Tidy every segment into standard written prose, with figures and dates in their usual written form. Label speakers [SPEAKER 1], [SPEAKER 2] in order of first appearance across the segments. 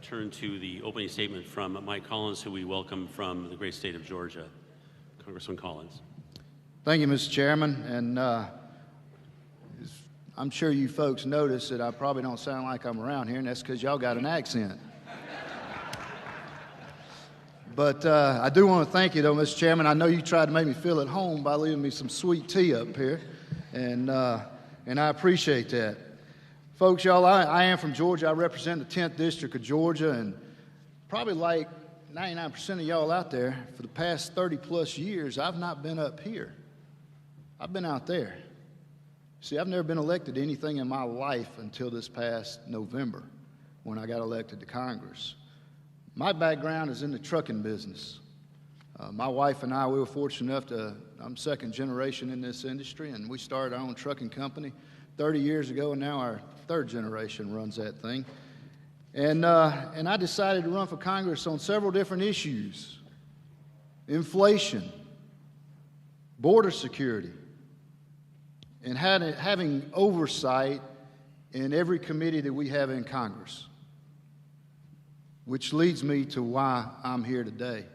[SPEAKER 1] turn to the opening statement from Mike Collins, who we welcome from the great state of Georgia. Congressman Collins.
[SPEAKER 2] Thank you, Mr. Chairman. And I'm sure you folks notice that I probably don't sound like I'm around here, and that's because y'all got an accent. But I do want to thank you, though, Mr. Chairman. I know you tried to make me feel at home by leaving me some sweet tea up here, and I appreciate that. Folks, y'all, I am from Georgia. I represent the 10th District of Georgia, and probably like 99% of y'all out there, for the past 30-plus years, I've not been up here. I've been out there. See, I've never been elected to anything in my life until this past November when I got elected to Congress. My background is in the trucking business. My wife and I, we were fortunate enough I'm second generation in this industry, and we started our own trucking company 30 years ago, and now our third generation runs that thing. And I decided to run for Congress on several different issues: inflation, border security, and having oversight in every committee that we have in Congress, which leads me to why I'm here today.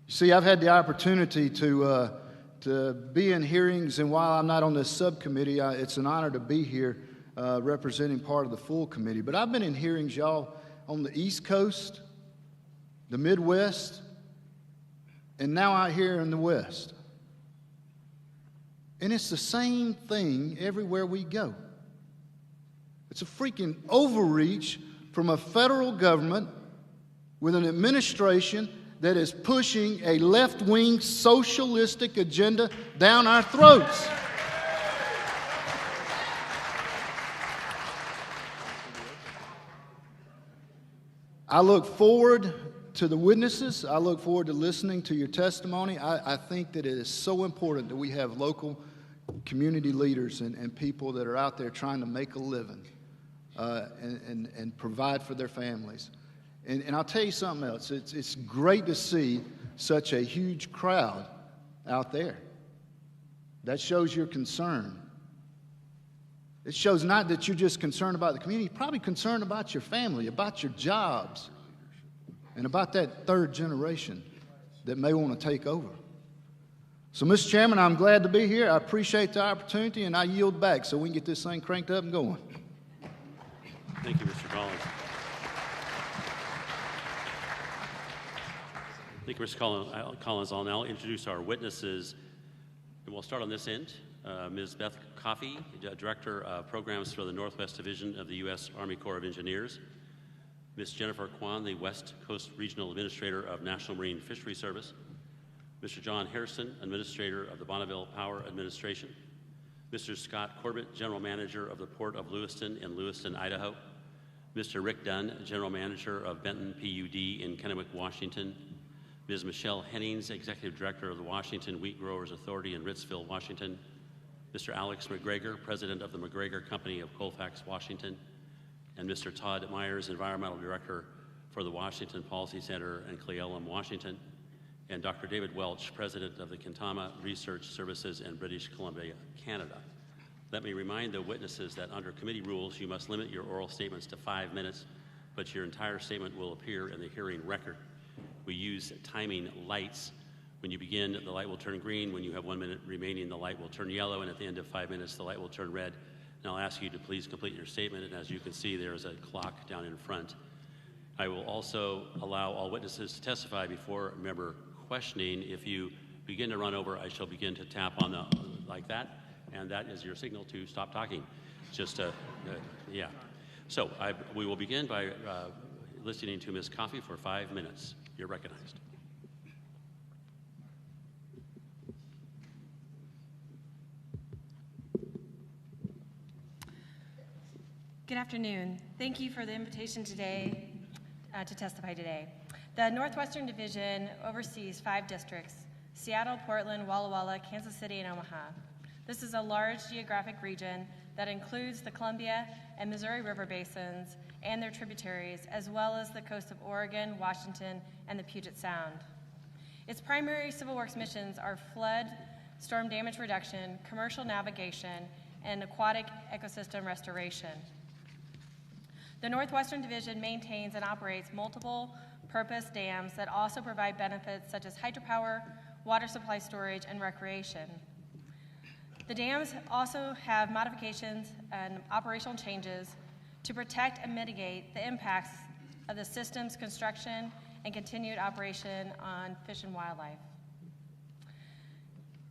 [SPEAKER 2] You see, I've had the opportunity to be in hearings, and while I'm not on this subcommittee, it's an honor to be here representing part of the full committee. But I've been in hearings, y'all, on the East Coast, the Midwest, and now out here in the West. And it's the same thing everywhere we go. It's a freaking overreach from a federal government with an administration that is pushing a left-wing socialistic agenda down our throats. I look forward to the witnesses. I look forward to listening to your testimony. I think that it is so important that we have local community leaders and people that are out there trying to make a living and provide for their families. And I'll tell you something else. It's great to see such a huge crowd out there. That shows your concern. It shows not that you're just concerned about the community, you're probably concerned about your family, about your jobs, and about that third generation that may want to take over. So, Mr. Chairman, I'm glad to be here. I appreciate the opportunity, and I yield back so we can get this thing cranked up and going.
[SPEAKER 1] Thank you, Mr. Collins. Thank you, Mr. Collins. I'll now introduce our witnesses, and we'll start on this end. Ms. Beth Coffey, Director of Programs for the Northwest Division of the U.S. Army Corps of Engineers. Ms. Jennifer Kwan, the West Coast Regional Administrator of National Marine Fisheries Service. Mr. John Harrison, Administrator of the Bonneville Power Administration. Mr. Scott Corbett, General Manager of the Port of Lewiston in Lewiston, Idaho. Mr. Rick Dunn, General Manager of Benton PUD in Kennewick, Washington. Ms. Michelle Hennings, Executive Director of the Washington Wheat Growers Authority in Ritzville, Washington. Mr. Alex McGregor, President of the McGregor Company of Colfax, Washington. And Mr. Todd Myers, Environmental Director for the Washington Policy Center in Cle Elum, Washington. And Dr. David Welch, President of the Kintama Research Services in British Columbia, Canada. Let me remind the witnesses that under committee rules, you must limit your oral statements to 5 minutes, but your entire statement will appear in the hearing record. We use timing lights. When you begin, the light will turn green. When you have 1 minute remaining, the light will turn yellow, and at the end of 5 minutes, the light will turn red. And I'll ask you to please complete your statement, and as you can see, there is a clock down in front. I will also allow all witnesses to testify before member questioning. If you begin to run over, I shall begin to tap on like that, and that is your signal to stop talking. Just, yeah. So we will begin by listening to Ms. Coffey for 5 minutes. You're recognized.
[SPEAKER 3] Good afternoon. Thank you for the invitation today to testify today. The Northwestern Division oversees 5 districts: Seattle, Portland, Walla Walla, Kansas City, and Omaha. This is a large geographic region that includes the Columbia and Missouri River basins and their tributaries, as well as the coast of Oregon, Washington, and the Puget Sound. Its primary civil works missions are flood, storm damage reduction, commercial navigation, and aquatic ecosystem restoration. The Northwestern Division maintains and operates multiple purpose dams that also provide benefits such as hydropower, water supply storage, and recreation. The dams also have modifications and operational changes to protect and mitigate the impacts of the system's construction and continued operation on fish and wildlife.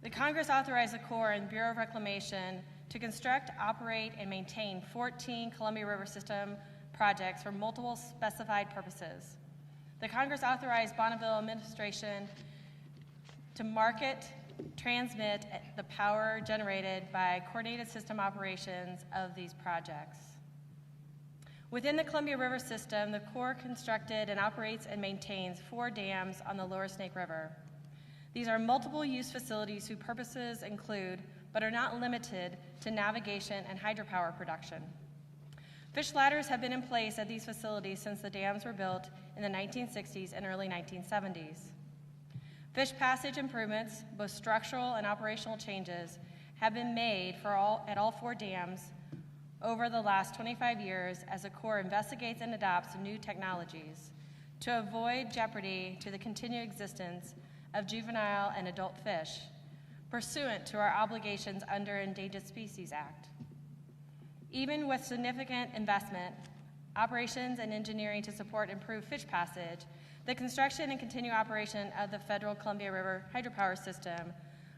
[SPEAKER 3] The Congress authorized the Corps and Bureau of Reclamation to construct, operate, and maintain 14 Columbia River System projects for multiple specified purposes. The Congress authorized Bonneville administration to market, transmit the power generated by coordinated system operations of these projects. Within the Columbia River system, the Corps constructed and operates and maintains 4 dams on the lower Snake River. These are multiple use facilities whose purposes include, but are not limited to, navigation and hydropower production. Fish ladders have been in place at these facilities since the dams were built in the 1960s and early 1970s. Fish passage improvements, both structural and operational changes, have been made at all 4 dams over the last 25 years as the Corps investigates and adopts new technologies to avoid jeopardy to the continued existence of juvenile and adult fish, pursuant to our obligations under Endangered Species Act. Even with significant investment, operations, and engineering to support improved fish passage, the construction and continued operation of the federal Columbia River hydropower system,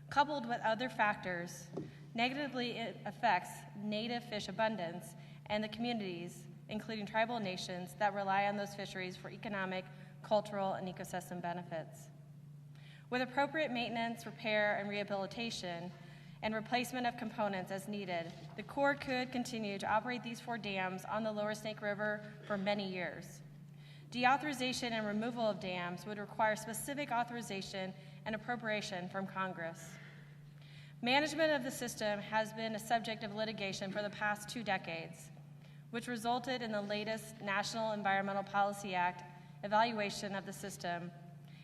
[SPEAKER 3] coupled with other factors, negatively affects native fish abundance and the communities, including tribal nations, that rely on those fisheries for economic, cultural, and ecosystem benefits. With appropriate maintenance, repair, and rehabilitation, and replacement of components as needed, the Corps could continue to operate these 4 dams on the lower Snake River for many years. Deauthorization and removal of dams would require specific authorization and appropriation from Congress. Management of the system has been a subject of litigation for the past 2 decades, which resulted in the latest National Environmental Policy Act evaluation of the system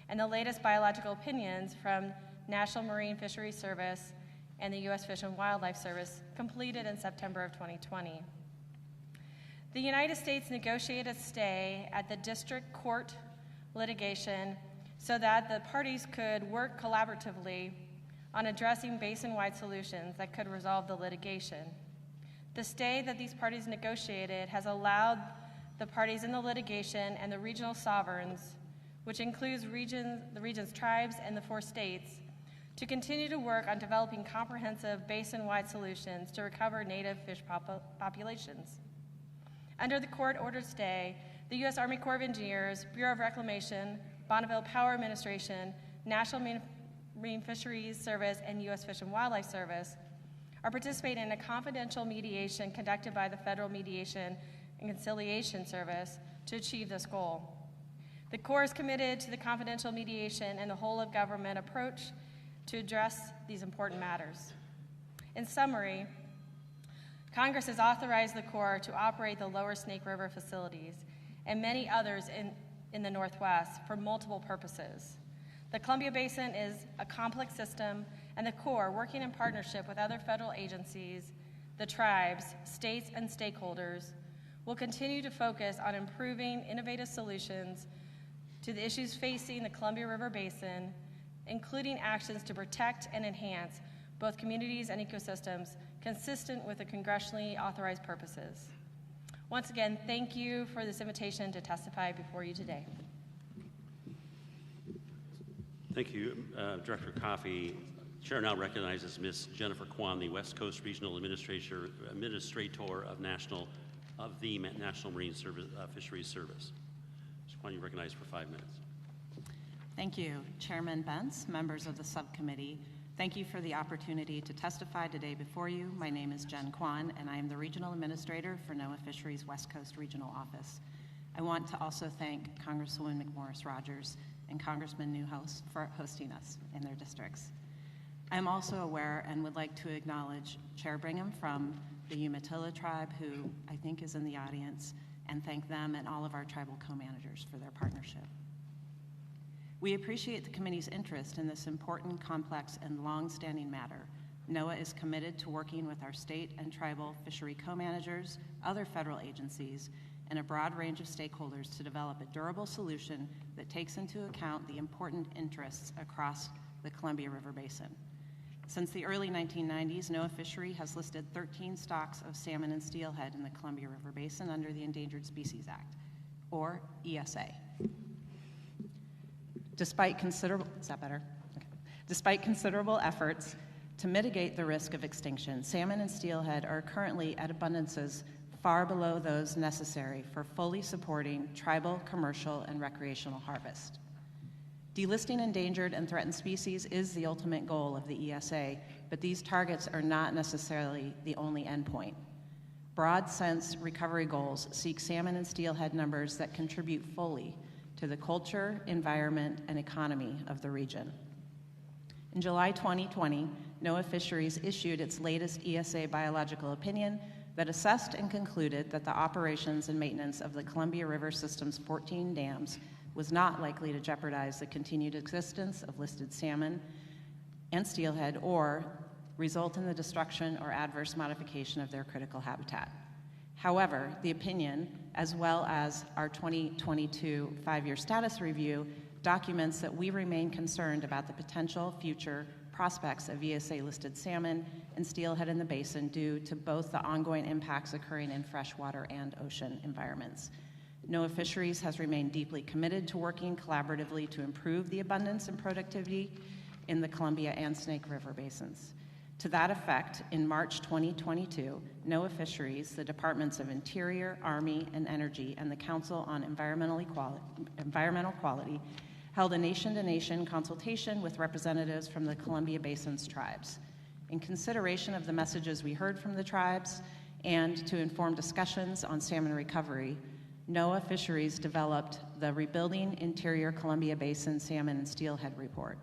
[SPEAKER 3] and the latest biological opinions from National Marine Fisheries Service and the U.S. Fish and Wildlife Service, completed in September of 2020. The United States negotiated a stay at the district court litigation so that the parties could work collaboratively on addressing basin-wide solutions that could resolve the litigation. The stay that these parties negotiated has allowed the parties in the litigation and the regional sovereigns, which includes the region's tribes and the 4 states, to continue to work on developing comprehensive basin-wide solutions to recover native fish populations. Under the court-ordered stay, the U.S. Army Corps of Engineers, Bureau of Reclamation, Bonneville Power Administration, National Marine Fisheries Service, and U.S. Fish and Wildlife Service are participating in a confidential mediation conducted by the Federal Mediation and Conciliation Service to achieve this goal. The Corps is committed to the confidential mediation and the whole-of-government approach to address these important matters. In summary, Congress has authorized the Corps to operate the lower Snake River facilities and many others in the Northwest for multiple purposes. The Columbia Basin is a complex system, and the Corps, working in partnership with other federal agencies, the tribes, states, and stakeholders, will continue to focus on improving innovative solutions to the issues facing the Columbia River Basin, including actions to protect and enhance both communities and ecosystems consistent with the congressionally authorized purposes. Once again, thank you for this invitation to testify before you today.
[SPEAKER 1] Thank you, Director Coffey. Chair now recognizes Ms. Jennifer Kwan, the West Coast Regional Administrator of the National Marine Fisheries Service. Ms. Kwan, you're recognized for 5 minutes.
[SPEAKER 4] Thank you, Chairman Bentz, members of the subcommittee. Thank you for the opportunity to testify today before you. My name is Jen Kwan, and I am the Regional Administrator for NOAA Fisheries West Coast Regional Office. I want to also thank Congresswoman McMorris-Rogers and Congressman Newhouse for hosting us in their districts. I'm also aware and would like to acknowledge Chair Brigham from the Umatilla tribe, who I think is in the audience, and thank them and all of our tribal co-managers for their partnership. We appreciate the committee's interest in this important, complex, and long-standing matter. NOAA is committed to working with our state and tribal fishery co-managers, other federal agencies, and a broad range of stakeholders to develop a durable solution that takes into account the important interests across the Columbia River Basin. Since the early 1990s, NOAA Fishery has listed 13 stocks of salmon and steelhead in the Columbia River Basin under the Endangered Species Act, or ESA. Despite considerable efforts to mitigate the risk of extinction, salmon and steelhead are currently at abundances far below those necessary for fully supporting tribal, commercial, and recreational harvest. Delisting endangered and threatened species is the ultimate goal of the ESA, but these targets are not necessarily the only endpoint. Broad sense recovery goals seek salmon and steelhead numbers that contribute fully to the culture, environment, and economy of the region. In July 2020, NOAA Fisheries issued its latest ESA biological opinion that assessed and concluded that the operations and maintenance of the Columbia River system's 14 dams was not likely to jeopardize the continued existence of listed salmon and steelhead or result in the destruction or adverse modification of their critical habitat. However, the opinion, as well as our 2022 five-year status review, documents that we remain concerned about the potential future prospects of ESA-listed salmon and steelhead in the basin due to both the ongoing impacts occurring in freshwater and ocean environments. NOAA Fisheries has remained deeply committed to working collaboratively to improve the abundance and productivity in the Columbia and Snake River basins. To that effect, in March 2022, NOAA Fisheries, the Departments of Interior, Army, and Energy, and the Council on Environmental Quality held a nation-to-nation consultation with representatives from the Columbia Basin's tribes. In consideration of the messages we heard from the tribes and to inform discussions on salmon recovery, NOAA Fisheries developed the Rebuilding Interior Columbia Basin Salmon and Steelhead Report.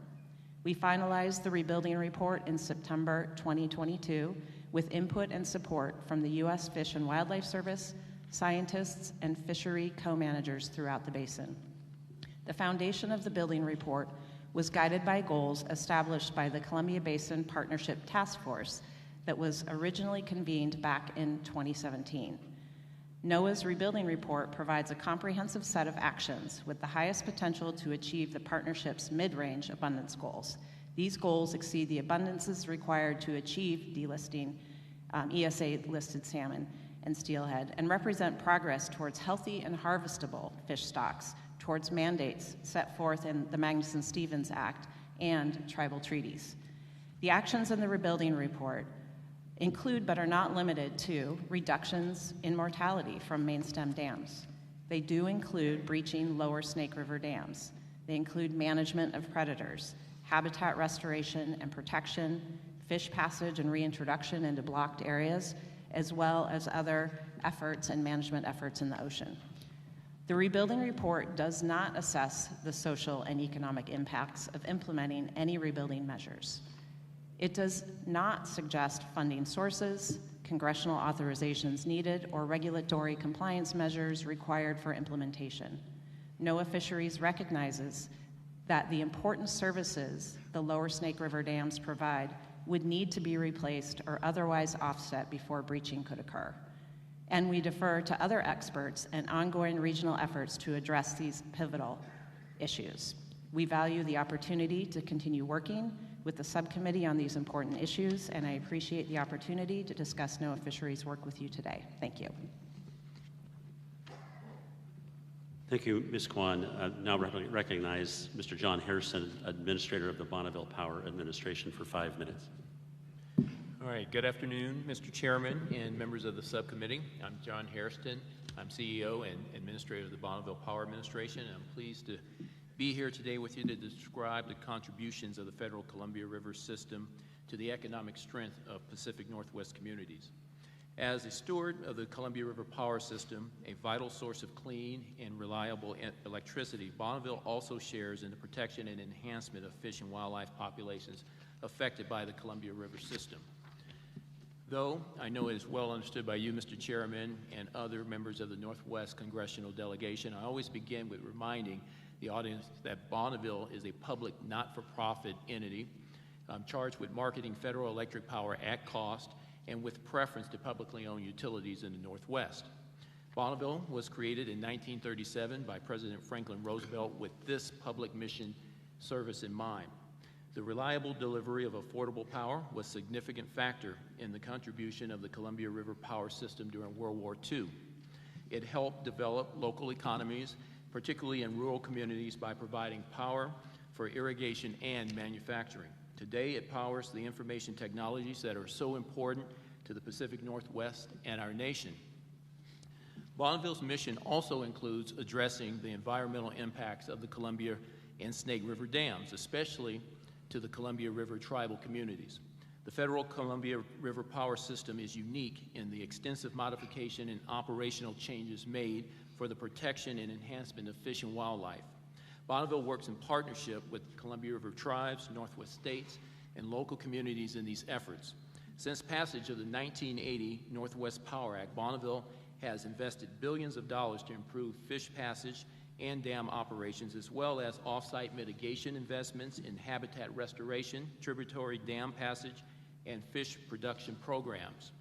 [SPEAKER 4] We finalized the rebuilding report in September 2022 with input and support from the U.S. Fish and Wildlife Service, scientists, and fishery co-managers throughout the basin. The foundation of the building report was guided by goals established by the Columbia Basin Partnership Task Force that was originally convened back in 2017. NOAA's rebuilding report provides a comprehensive set of actions with the highest potential to achieve the partnership's mid-range abundance goals. These goals exceed the abundances required to achieve delisting ESA-listed salmon and steelhead and represent progress towards healthy and harvestable fish stocks, towards mandates set forth in the Magnuson-Stevens Act and tribal treaties. The actions in the rebuilding report include but are not limited to reductions in mortality from main stem dams. They do include breaching lower Snake River dams. They include management of predators, habitat restoration and protection, fish passage and reintroduction into blocked areas, as well as other efforts and management efforts in the ocean. The rebuilding report does not assess the social and economic impacts of implementing any rebuilding measures. It does not suggest funding sources, congressional authorizations needed, or regulatory compliance measures required for implementation. NOAA Fisheries recognizes that the important services the lower Snake River dams provide would need to be replaced or otherwise offset before breaching could occur. And we defer to other experts and ongoing regional efforts to address these pivotal issues. We value the opportunity to continue working with the subcommittee on these important issues, and I appreciate the opportunity to discuss NOAA Fisheries' work with you today. Thank you.
[SPEAKER 1] Thank you, Ms. Kwan. Now recognize Mr. John Harrison, Administrator of the Bonneville Power Administration, for 5 minutes.
[SPEAKER 5] All right, good afternoon, Mr. Chairman and members of the subcommittee. I'm John Hairston. I'm CEO and Administrator of the Bonneville Power Administration, and I'm pleased to be here today with you to describe the contributions of the Federal Columbia River system to the economic strength of Pacific Northwest communities. As a steward of the Columbia River Power System, a vital source of clean and reliable electricity, Bonneville also shares in the protection and enhancement of fish and wildlife populations affected by the Columbia River system. Though I know it is well understood by you, Mr. Chairman, and other members of the Northwest Congressional Delegation, I always begin with reminding the audience that Bonneville is a public not-for-profit entity charged with marketing federal electric power at cost and with preference to publicly owned utilities in the Northwest. Bonneville was created in 1937 by President Franklin Roosevelt with this public mission service in mind. The reliable delivery of affordable power was a significant factor in the contribution of the Columbia River power system during World War II. It helped develop local economies, particularly in rural communities, by providing power for irrigation and manufacturing. Today, it powers the information technologies that are so important to the Pacific Northwest and our nation. Bonneville's mission also includes addressing the environmental impacts of the Columbia and Snake River dams, especially to the Columbia River tribal communities. The federal Columbia River power system is unique in the extensive modification and operational changes made for the protection and enhancement of fish and wildlife. Bonneville works in partnership with Columbia River tribes, Northwest states, and local communities in these efforts. Since passage of the 1980 Northwest Power Act, Bonneville has invested billions of dollars to improve fish passage and dam operations, as well as off-site mitigation investments in habitat restoration, tributary dam passage, and fish production programs.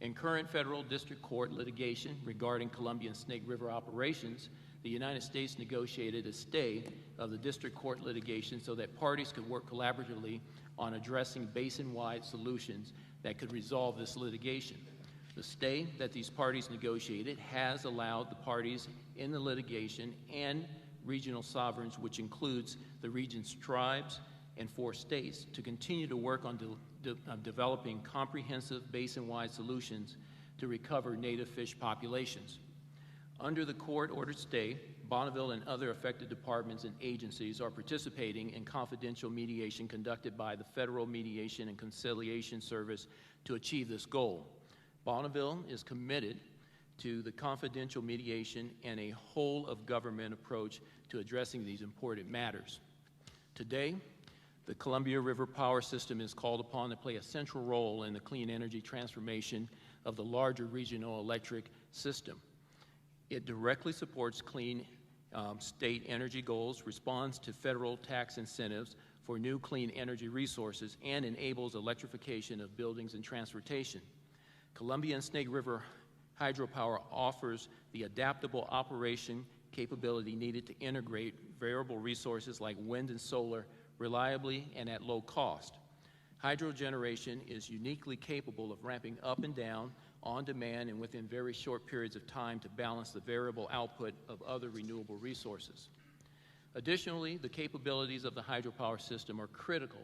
[SPEAKER 5] In current federal district court litigation regarding Columbia and Snake River operations, the United States negotiated a stay of the district court litigation so that parties could work collaboratively on addressing basin-wide solutions that could resolve this litigation. The stay that these parties negotiated has allowed the parties in the litigation and regional sovereigns, which includes the region's tribes and 4 states, to continue to work on developing comprehensive basin-wide solutions to recover native fish populations. Under the court-ordered stay, Bonneville and other affected departments and agencies are participating in confidential mediation conducted by the Federal Mediation and Conciliation Service to achieve this goal. Bonneville is committed to the confidential mediation and a whole-of-government approach to addressing these important matters. Today, the Columbia River power system is called upon to play a central role in the clean energy transformation of the larger regional electric system. It directly supports clean state energy goals, responds to federal tax incentives for new clean energy resources, and enables electrification of buildings and transportation. Columbia and Snake River hydropower offers the adaptable operation capability needed to integrate variable resources like wind and solar reliably and at low cost. Hydro generation is uniquely capable of ramping up and down on demand and within very short periods of time to balance the variable output of other renewable resources. Additionally, the capabilities of the hydropower system are critical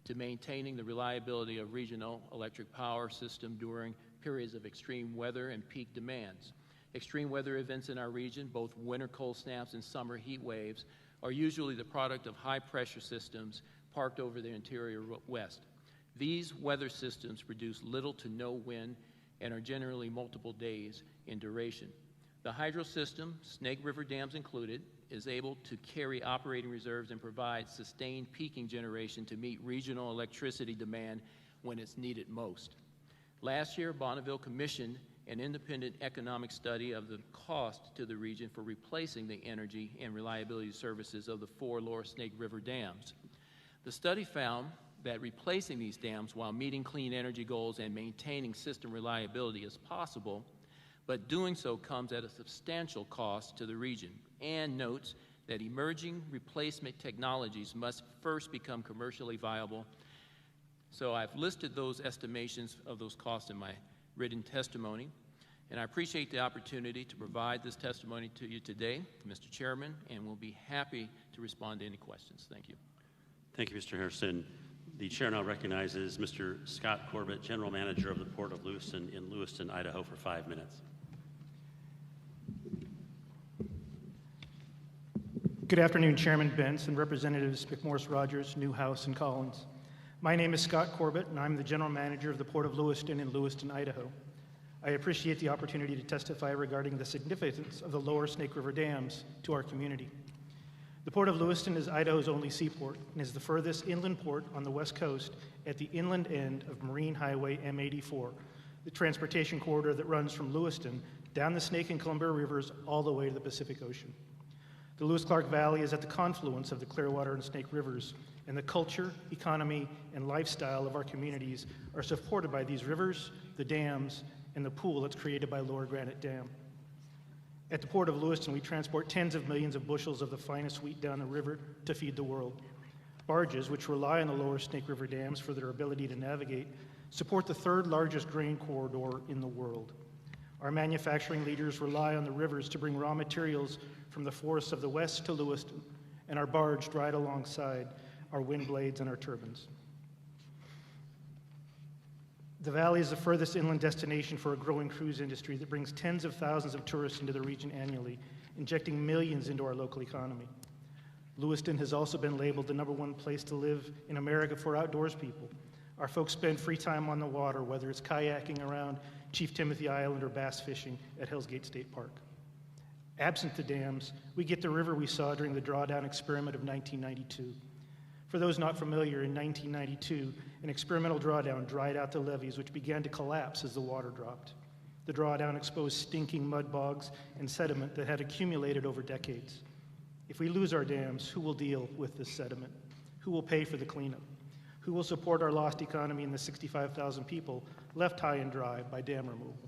[SPEAKER 5] to maintaining the reliability of regional electric power system during periods of extreme weather and peak demands. Extreme weather events in our region, both winter cold snaps and summer heat waves, are usually the product of high-pressure systems parked over the interior west. These weather systems produce little to no wind and are generally multiple days in duration. The hydro system, Snake River dams included, is able to carry operating reserves and provide sustained peaking generation to meet regional electricity demand when it's needed most. Last year, Bonneville commissioned an independent economic study of the cost to the region for replacing the energy and reliability services of the 4 lower Snake River dams. The study found that replacing these dams while meeting clean energy goals and maintaining system reliability is possible, but doing so comes at a substantial cost to the region, and notes that emerging replacement technologies must first become commercially viable. So I've listed those estimations of those costs in my written testimony, and I appreciate the opportunity to provide this testimony to you today, Mr. Chairman, and we'll be happy to respond to any questions. Thank you.
[SPEAKER 1] Thank you, Mr. Hairston. The chair now recognizes Mr. Scott Corbett, General Manager of the Port of Lewiston in Lewiston, Idaho, for 5 minutes.
[SPEAKER 6] Good afternoon, Chairman Bentz and Representatives McMorris Rogers, Newhouse, and Collins. My name is Scott Corbett, and I'm the General Manager of the Port of Lewiston in Lewiston, Idaho. I appreciate the opportunity to testify regarding the significance of the lower Snake River dams to our community. The Port of Lewiston is Idaho's only seaport and is the furthest inland port on the west coast at the inland end of Marine Highway M84, the transportation corridor that runs from Lewiston down the Snake and Columbia Rivers all the way to the Pacific Ocean. The Lewis-Clark Valley is at the confluence of the Clearwater and Snake Rivers, and the culture, economy, and lifestyle of our communities are supported by these rivers, the dams, and the pool that's created by Lower Granite Dam. At the Port of Lewiston, we transport tens of millions of bushels of the finest wheat down the river to feed the world. Barges, which rely on the lower Snake River dams for their ability to navigate, support the third largest grain corridor in the world. Our manufacturing leaders rely on the rivers to bring raw materials from the forests of the West to Lewiston, and our barge ride alongside our wind blades and our turbines. The valley is the furthest inland destination for a growing cruise industry that brings tens of thousands of tourists into the region annually, injecting millions into our local economy. Lewiston has also been labeled the #1 place to live in America for outdoors people. Our folks spend free time on the water, whether it's kayaking around Chief Timothy Island or bass fishing at Hell's Gate State Park. Absent the dams, we get the river we saw during the drawdown experiment of 1992. For those not familiar, in 1992, an experimental drawdown dried out the levees, which began to collapse as the water dropped. The drawdown exposed stinking mud bogs and sediment that had accumulated over decades. If we lose our dams, who will deal with this sediment? Who will pay for the cleanup? Who will support our lost economy and the 65,000 people left high and dry by dam removal?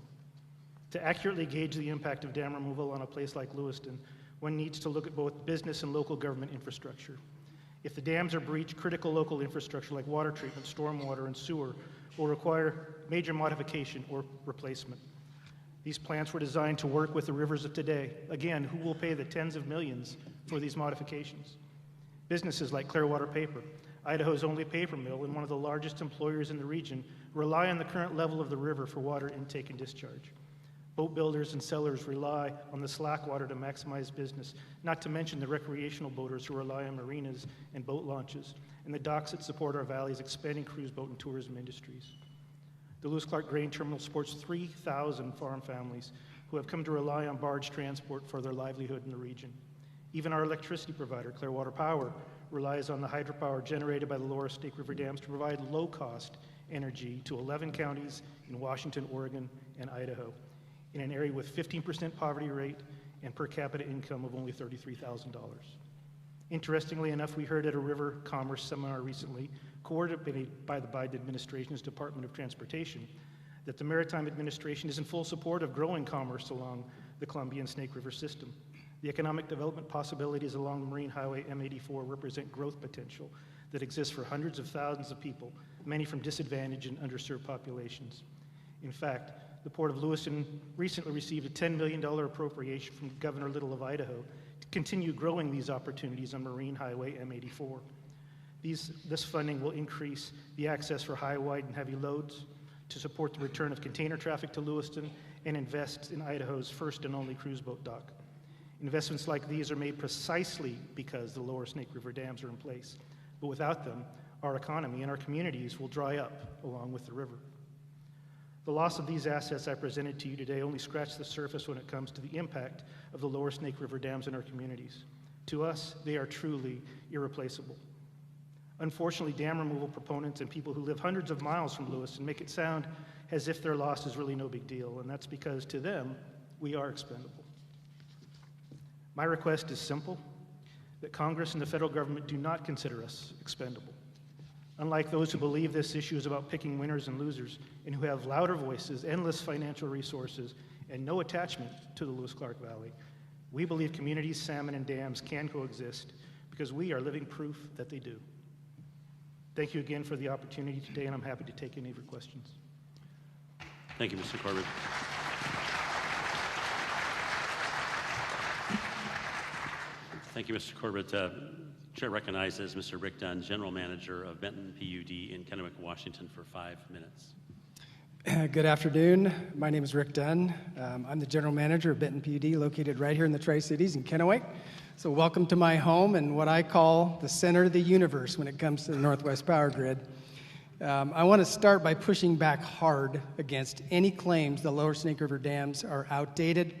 [SPEAKER 6] To accurately gauge the impact of dam removal on a place like Lewiston, one needs to look at both business and local government infrastructure. If the dams are breached, critical local infrastructure like water treatment, stormwater, and sewer will require major modification or replacement. These plants were designed to work with the rivers of today. Again, who will pay the tens of millions for these modifications? Businesses like Clearwater Paper, Idaho's only paper mill and one of the largest employers in the region, rely on the current level of the river for water intake and discharge. Boat builders and sellers rely on the slack water to maximize business, not to mention the recreational boaters who rely on marinas and boat launches, and the docks that support our valley's expanding cruise boat and tourism industries. The Lewis-Clark Grain Terminal supports 3,000 farm families who have come to rely on barge transport for their livelihood in the region. Even our electricity provider, Clearwater Power, relies on the hydropower generated by the lower Snake River dams to provide low-cost energy to 11 counties in Washington, Oregon, and Idaho, in an area with 15% poverty rate and per capita income of only $33,000. Interestingly enough, we heard at a river commerce seminar recently, coordinated by the Biden administration's Department of Transportation, that the Maritime Administration is in full support of growing commerce along the Columbia and Snake River system. The economic development possibilities along the Marine Highway M84 represent growth potential that exists for hundreds of thousands of people, many from disadvantaged and underserved populations. In fact, the Port of Lewiston recently received a $10 million appropriation from Governor Little of Idaho to continue growing these opportunities on Marine Highway M84. This funding will increase the access for high, wide, and heavy loads, to support the return of container traffic to Lewiston, and invest in Idaho's first and only cruise boat dock. Investments like these are made precisely because the lower Snake River dams are in place. But without them, our economy and our communities will dry up along with the river. The loss of these assets I presented to you today only scratched the surface when it comes to the impact of the lower Snake River dams in our communities. To us, they are truly irreplaceable. Unfortunately, dam removal proponents and people who live hundreds of miles from Lewiston make it sound as if their loss is really no big deal, and that's because to them, we are expendable. My request is simple, that Congress and the federal government do not consider us expendable. Unlike those who believe this issue is about picking winners and losers, and who have louder voices, endless financial resources, and no attachment to the Lewis-Clark Valley, we believe communities, salmon, and dams can coexist because we are living proof that they do. Thank you again for the opportunity today, and I'm happy to take any of your questions.
[SPEAKER 1] Thank you, Mr. Corbett. Thank you, Mr. Corbett. Chair recognizes Mr. Rick Dunn, General Manager of Benton PUD in Kennewick, Washington, for 5 minutes.
[SPEAKER 7] Good afternoon. My name is Rick Dunn. I'm the General Manager of Benton PUD, located right here in the Tri-Cities in Kennewick. So welcome to my home and what I call the center of the universe when it comes to the Northwest Power Grid. I want to start by pushing back hard against any claims the lower Snake River dams are outdated,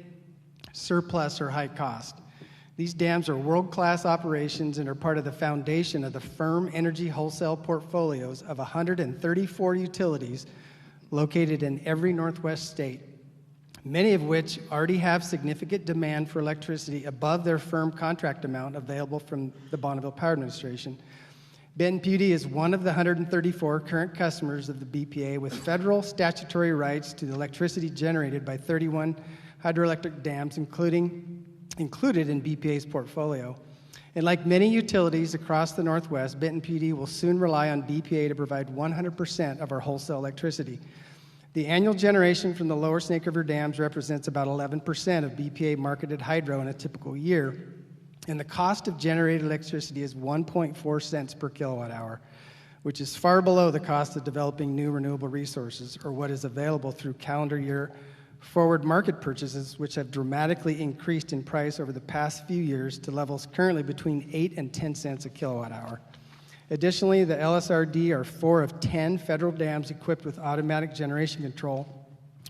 [SPEAKER 7] surplus, or high cost. These dams are world-class operations and are part of the foundation of the firm energy wholesale portfolios of 134 utilities located in every Northwest state, many of which already have significant demand for electricity above their firm contract amount available from the Bonneville Power Administration. Benton PUD is one of the 134 current customers of the BPA with federal statutory rights to the electricity generated by 3,100 hydroelectric dams included in BPA's portfolio. And like many utilities across the Northwest, Benton PD will soon rely on BPA to provide 100% of our wholesale electricity. The annual generation from the lower Snake River dams represents about 11% of BPA marketed hydro in a typical year, and the cost of generated electricity is 1.4 cents per kilowatt hour, which is far below the cost of developing new renewable resources or what is available through calendar year forward market purchases, which have dramatically increased in price over the past few years to levels currently between 8 and 10 cents a kilowatt hour. Additionally, the LSRD are 4 of 10 federal dams equipped with automatic generation control,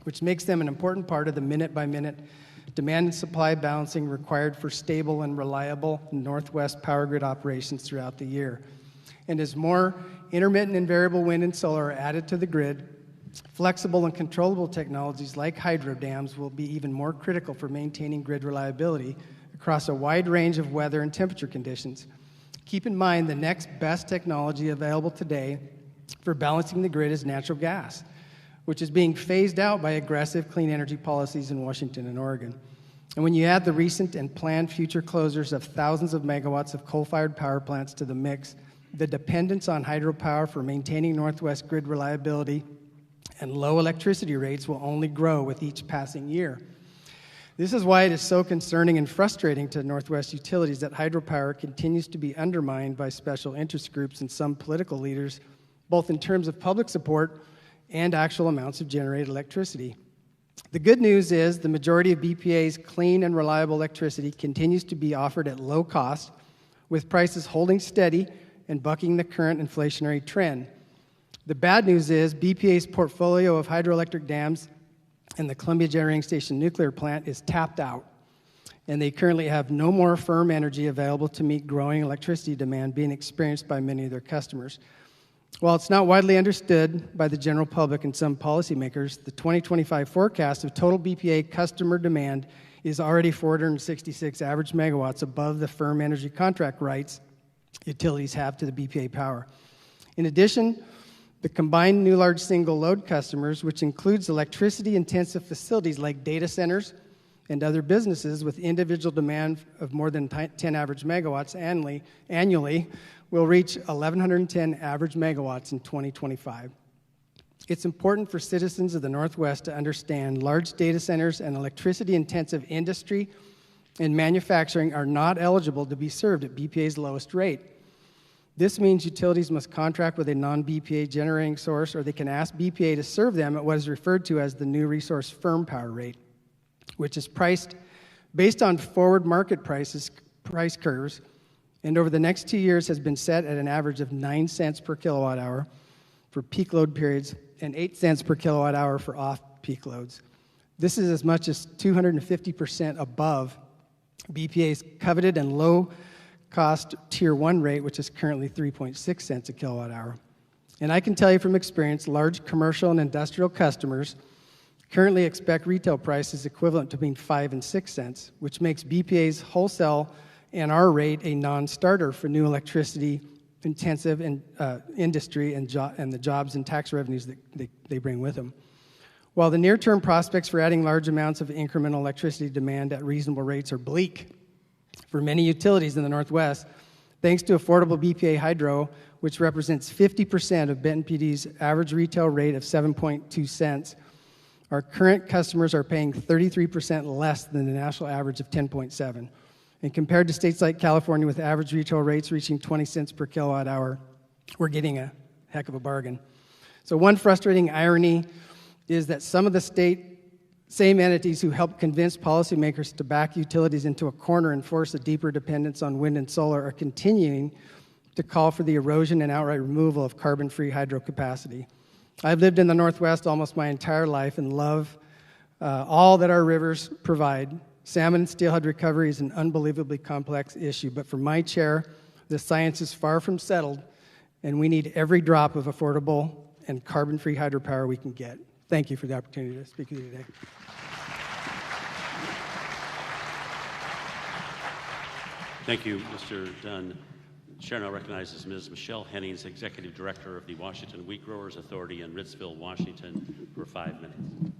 [SPEAKER 7] which makes them an important part of the minute-by-minute demand and supply balancing required for stable and reliable Northwest power grid operations throughout the year. And as more intermittent and variable wind and solar are added to the grid, flexible and controllable technologies like hydro dams will be even more critical for maintaining grid reliability across a wide range of weather and temperature conditions. Keep in mind the next best technology available today for balancing the grid is natural gas, which is being phased out by aggressive clean energy policies in Washington and Oregon. And when you add the recent and planned future closures of thousands of megawatts of coal-fired power plants to the mix, the dependence on hydropower for maintaining Northwest grid reliability and low electricity rates will only grow with each passing year. This is why it is so concerning and frustrating to Northwest utilities that hydropower continues to be undermined by special interest groups and some political leaders, both in terms of public support and actual amounts of generated electricity. The good news is the majority of BPA's clean and reliable electricity continues to be offered at low cost, with prices holding steady and bucking the current inflationary trend. The bad news is BPA's portfolio of hydroelectric dams and the Columbia Generating Station nuclear plant is tapped out, and they currently have no more firm energy available to meet growing electricity demand being experienced by many of their customers. While it's not widely understood by the general public and some policymakers, the 2025 forecast of total BPA customer demand is already 466 average megawatts above the firm energy contract rights utilities have to the BPA power. In addition, the combined new large single load customers, which includes electricity-intensive facilities like data centers and other businesses with individual demand of more than 10 average megawatts annually, will reach 1,110 average megawatts in 2025. It's important for citizens of the Northwest to understand large data centers and electricity-intensive industry and manufacturing are not eligible to be served at BPA's lowest rate. This means utilities must contract with a non-BPA generating source, or they can ask BPA to serve them at what is referred to as the new resource firm power rate, which is priced based on forward market price curves, and over the next 2 years has been set at an average of 9 cents per kilowatt hour for peak load periods and 8 cents per kilowatt hour for off-peak loads. This is as much as 250% above BPA's coveted and low-cost Tier 1 rate, which is currently 3.6 cents a kilowatt hour. And I can tell you from experience, large commercial and industrial customers currently expect retail prices equivalent to between 5 and 6 cents, which makes BPA's wholesale and our rate a non-starter for new electricity-intensive industry and the jobs and tax revenues that they bring with them. While the near-term prospects for adding large amounts of incremental electricity demand at reasonable rates are bleak for many utilities in the Northwest, thanks to affordable BPA hydro, which represents 50% of Benton PD's average retail rate of 7.2 cents, our current customers are paying 33% less than the national average of 10.7. And compared to states like California with average retail rates reaching 20 cents per kilowatt hour, we're getting a heck of a bargain. So one frustrating irony is that some of the same entities who helped convince policymakers to back utilities into a corner and force a deeper dependence on wind and solar are continuing to call for the erosion and outright removal of carbon-free hydro capacity. I've lived in the Northwest almost my entire life and love all that our rivers provide. Salmon and steelhead recovery is an unbelievably complex issue, but for my chair, the science is far from settled, and we need every drop of affordable and carbon-free hydropower we can get. Thank you for the opportunity to speak with you today.
[SPEAKER 1] Thank you, Mr. Dunn. Chair now recognizes Ms. Michelle Hennings, Executive Director of the Washington Wheat Growers Authority in Ritzville, Washington, for 5 minutes.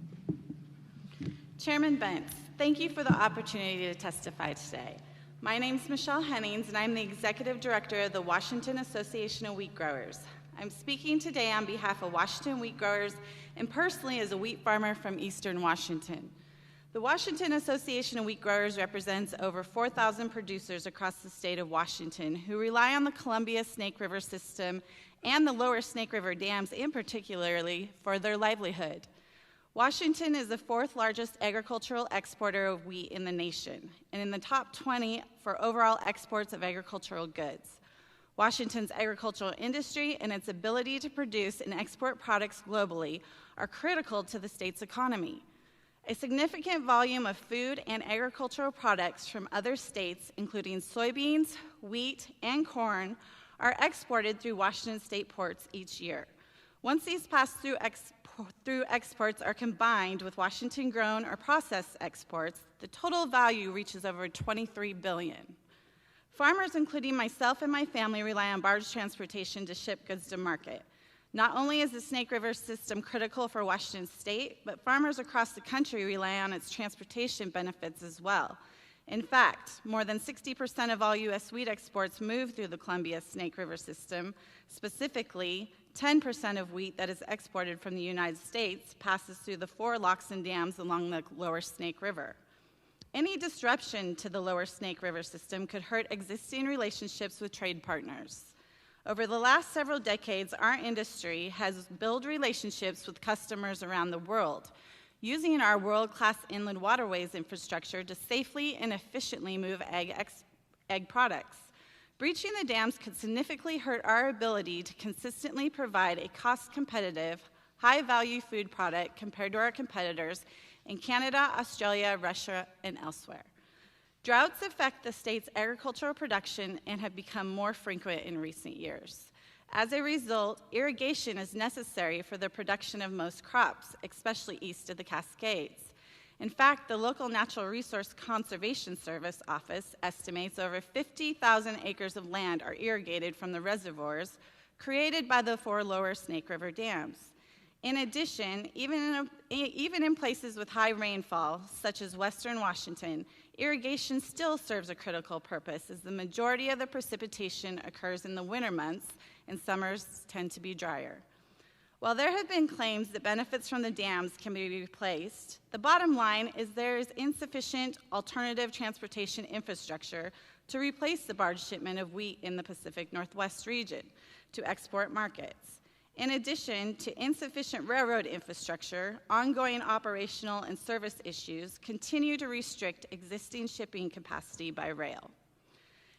[SPEAKER 8] Chairman Bentz, thank you for the opportunity to testify today. My name is Michelle Hennings, and I'm the Executive Director of the Washington Association of Wheat Growers. I'm speaking today on behalf of Washington wheat growers and personally as a wheat farmer from Eastern Washington. The Washington Association of Wheat Growers represents over 4,000 producers across the state of Washington who rely on the Columbia Snake River system and the lower Snake River dams in particularly for their livelihood. Washington is the fourth largest agricultural exporter of wheat in the nation and in the top 20 for overall exports of agricultural goods. Washington's agricultural industry and its ability to produce and export products globally are critical to the state's economy. A significant volume of food and agricultural products from other states, including soybeans, wheat, and corn, are exported through Washington state ports each year. Once these pass-through exports are combined with Washington-grown or processed exports, the total value reaches over $23 billion. Farmers, including myself and my family, rely on barge transportation to ship goods to market. Not only is the Snake River system critical for Washington state, but farmers across the country rely on its transportation benefits as well. In fact, more than 60% of all U.S. wheat exports move through the Columbia Snake River system. Specifically, 10% of wheat that is exported from the United States passes through the 4 locks and dams along the lower Snake River. Any disruption to the lower Snake River system could hurt existing relationships with trade partners. Over the last several decades, our industry has built relationships with customers around the world, using our world-class inland waterways infrastructure to safely and efficiently move egg products. Breaching the dams could significantly hurt our ability to consistently provide a cost-competitive, high-value food product compared to our competitors in Canada, Australia, Russia, and elsewhere. Droughts affect the state's agricultural production and have become more frequent in recent years. As a result, irrigation is necessary for the production of most crops, especially east of the Cascades. In fact, the local Natural Resource Conservation Service office estimates over 50,000 acres of land are irrigated from the reservoirs created by the 4 lower Snake River dams. In addition, even in places with high rainfall, such as western Washington, irrigation still serves a critical purpose as the majority of the precipitation occurs in the winter months and summers tend to be drier. While there have been claims that benefits from the dams can be replaced, the bottom line is there is insufficient alternative transportation infrastructure to replace the barge shipment of wheat in the Pacific Northwest region to export markets. In addition to insufficient railroad infrastructure, ongoing operational and service issues continue to restrict existing shipping capacity by rail.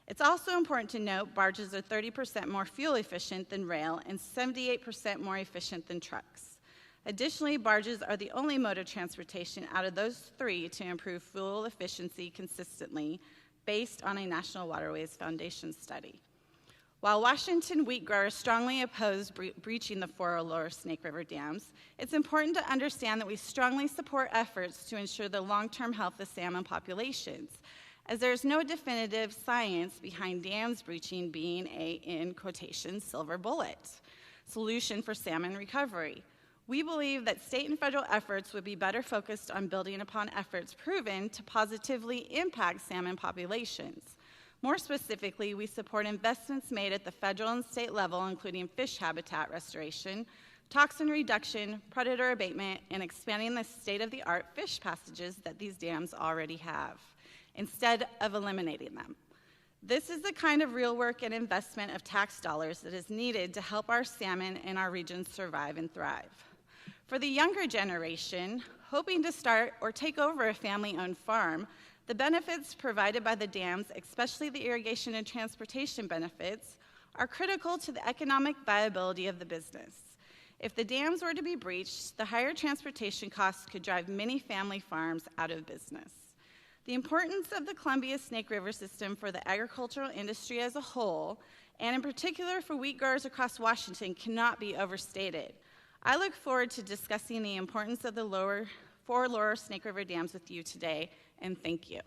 [SPEAKER 8] It's also important to note barges are 30% more fuel efficient than rail and 78% more efficient than trucks. Additionally, barges are the only mode of transportation out of those 3 to improve fuel efficiency consistently based on a National Waterways Foundation study. While Washington wheat growers strongly oppose breaching the 4 lower Snake River dams, it's important to understand that we strongly support efforts to ensure the long-term health of salmon populations, as there is no definitive science behind dams breaching being a, in quotation, silver bullet solution for salmon recovery. We believe that state and federal efforts would be better focused on building upon efforts proven to positively impact salmon populations. More specifically, we support investments made at the federal and state level, including fish habitat restoration, toxin reduction, predator abatement, and expanding the state-of-the-art fish passages that these dams already have, instead of eliminating them. This is the kind of real work and investment of tax dollars that is needed to help our salmon in our region survive and thrive. For the younger generation, hoping to start or take over a family-owned farm, the benefits provided by the dams, especially the irrigation and transportation benefits, are critical to the economic viability of the business. If the dams were to be breached, the higher transportation costs could drive many family farms out of business. The importance of the Columbia Snake River system for the agricultural industry as a whole, and in particular for wheat growers across Washington, cannot be overstated. I look forward to discussing the importance of the 4 lower Snake River dams with you today, and thank you.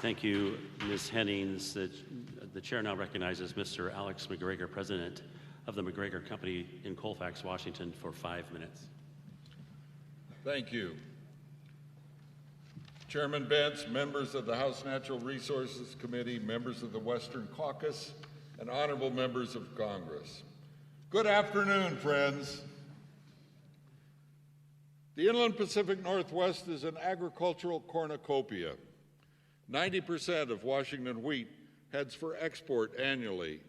[SPEAKER 1] Thank you, Ms. Hennings. The chair now recognizes Mr. Alex McGregor, President of the McGregor Company in Colfax, Washington for 5 minutes.
[SPEAKER 9] Thank you. Chairman Bentz, members of the House Natural Resources Committee, members of the Western Caucus, and honorable members of Congress. Good afternoon, friends. The Inland Pacific Northwest is an agricultural cornucopia. 90% of Washington wheat heads for export annually.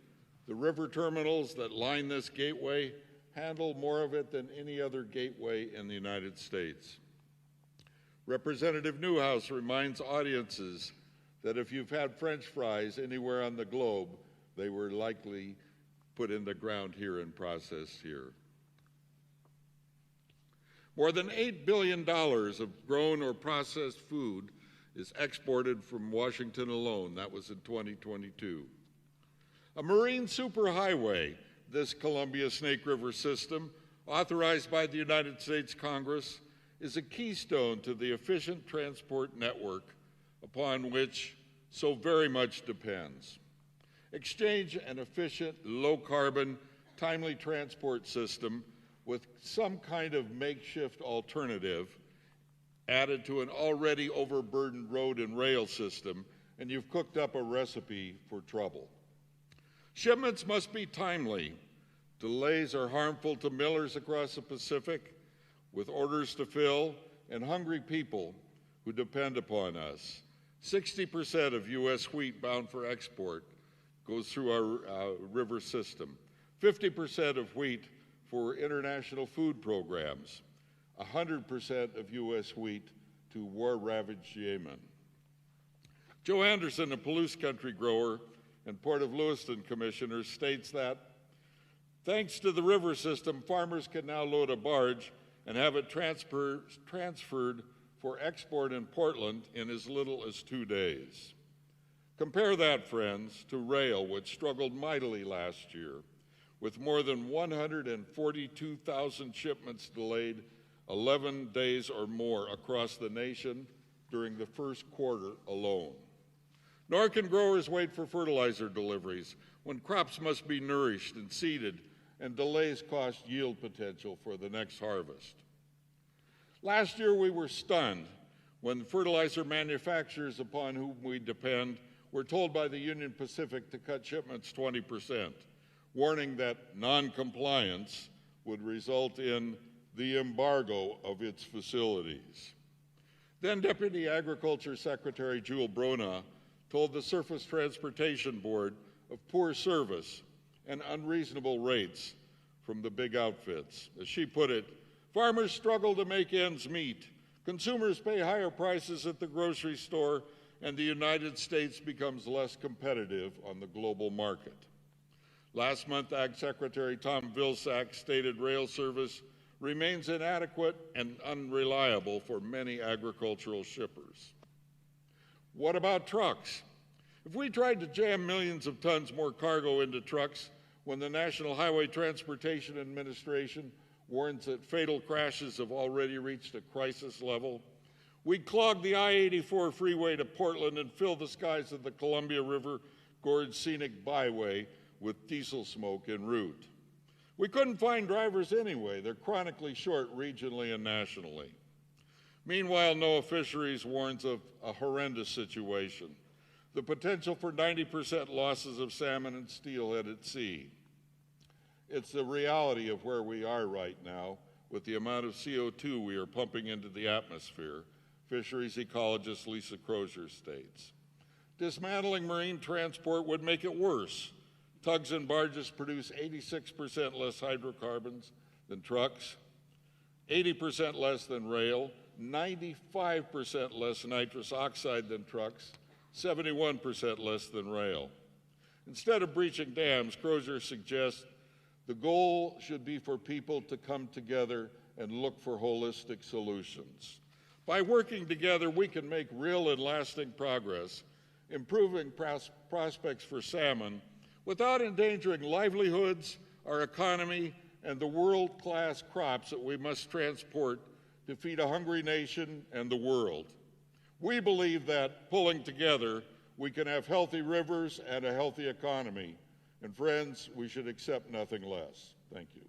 [SPEAKER 9] The river terminals that line this gateway handle more of it than any other gateway in the United States. Representative Newhouse reminds audiences that if you've had French fries anywhere on the globe, they were likely put in the ground here and processed here. More than $8 billion of grown or processed food is exported from Washington alone. That was in 2022. A marine superhighway, this Columbia Snake River system, authorized by the United States Congress, is a keystone to the efficient transport network upon which so very much depends. Exchange an efficient, low-carbon, timely transport system with some kind of makeshift alternative added to an already overburdened road and rail system, and you've cooked up a recipe for trouble. Shipments must be timely. Delays are harmful to millers across the Pacific with orders to fill and hungry people who depend upon us. 60% of U.S. wheat bound for export goes through our river system. 50% of wheat for international food programs. 100% of U.S. wheat to war-ravaged Yemen. Joe Anderson, a Palouse Country grower and Port of Lewiston commissioner, states that, thanks to the river system, farmers can now load a barge and have it transferred for export in Portland in as little as 2 days. Compare that, friends, to rail, which struggled mightily last year, with more than 142,000 shipments delayed 11 days or more across the nation during the first quarter alone. Nor can growers wait for fertilizer deliveries when crops must be nourished and seeded and delays cost yield potential for the next harvest. Last year we were stunned when fertilizer manufacturers upon whom we depend were told by the Union Pacific to cut shipments 20%, warning that non-compliance would result in the embargo of its facilities. Then Deputy Agriculture Secretary Jewel Brona told the Surface Transportation Board of poor service and unreasonable rates from the big outfits. As she put it, farmers struggle to make ends meet, consumers pay higher prices at the grocery store, and the United States becomes less competitive on the global market. Last month, Ag Secretary Tom Vilsack stated rail service remains inadequate and unreliable for many agricultural shippers. What about trucks? If we tried to jam millions of tons more cargo into trucks when the National Highway Transportation Administration warns that fatal crashes have already reached a crisis level, we'd clog the I-84 freeway to Portland and fill the skies of the Columbia River Gorge Scenic Byway with diesel smoke en route. We couldn't find drivers anyway. They're chronically short regionally and nationally. Meanwhile, NOAA Fisheries warns of a horrendous situation, the potential for 90% losses of salmon and steelhead at sea. It's the reality of where we are right now with the amount of CO2 we are pumping into the atmosphere, fisheries ecologist Lisa Crozier states. Dismantling marine transport would make it worse. Tugs and barges produce 86% less hydrocarbons than trucks, 80% less than rail, 95% less nitrous oxide than trucks, 71% less than rail. Instead of breaching dams, Crozier suggests the goal should be for people to come together and look for holistic solutions. By working together, we can make real and lasting progress, improving prospects for salmon without endangering livelihoods, our economy, and the world-class crops that we must transport to feed a hungry nation and the world. We believe that, pulling together, we can have healthy rivers and a healthy economy, And friends, we should accept nothing less. Thank you.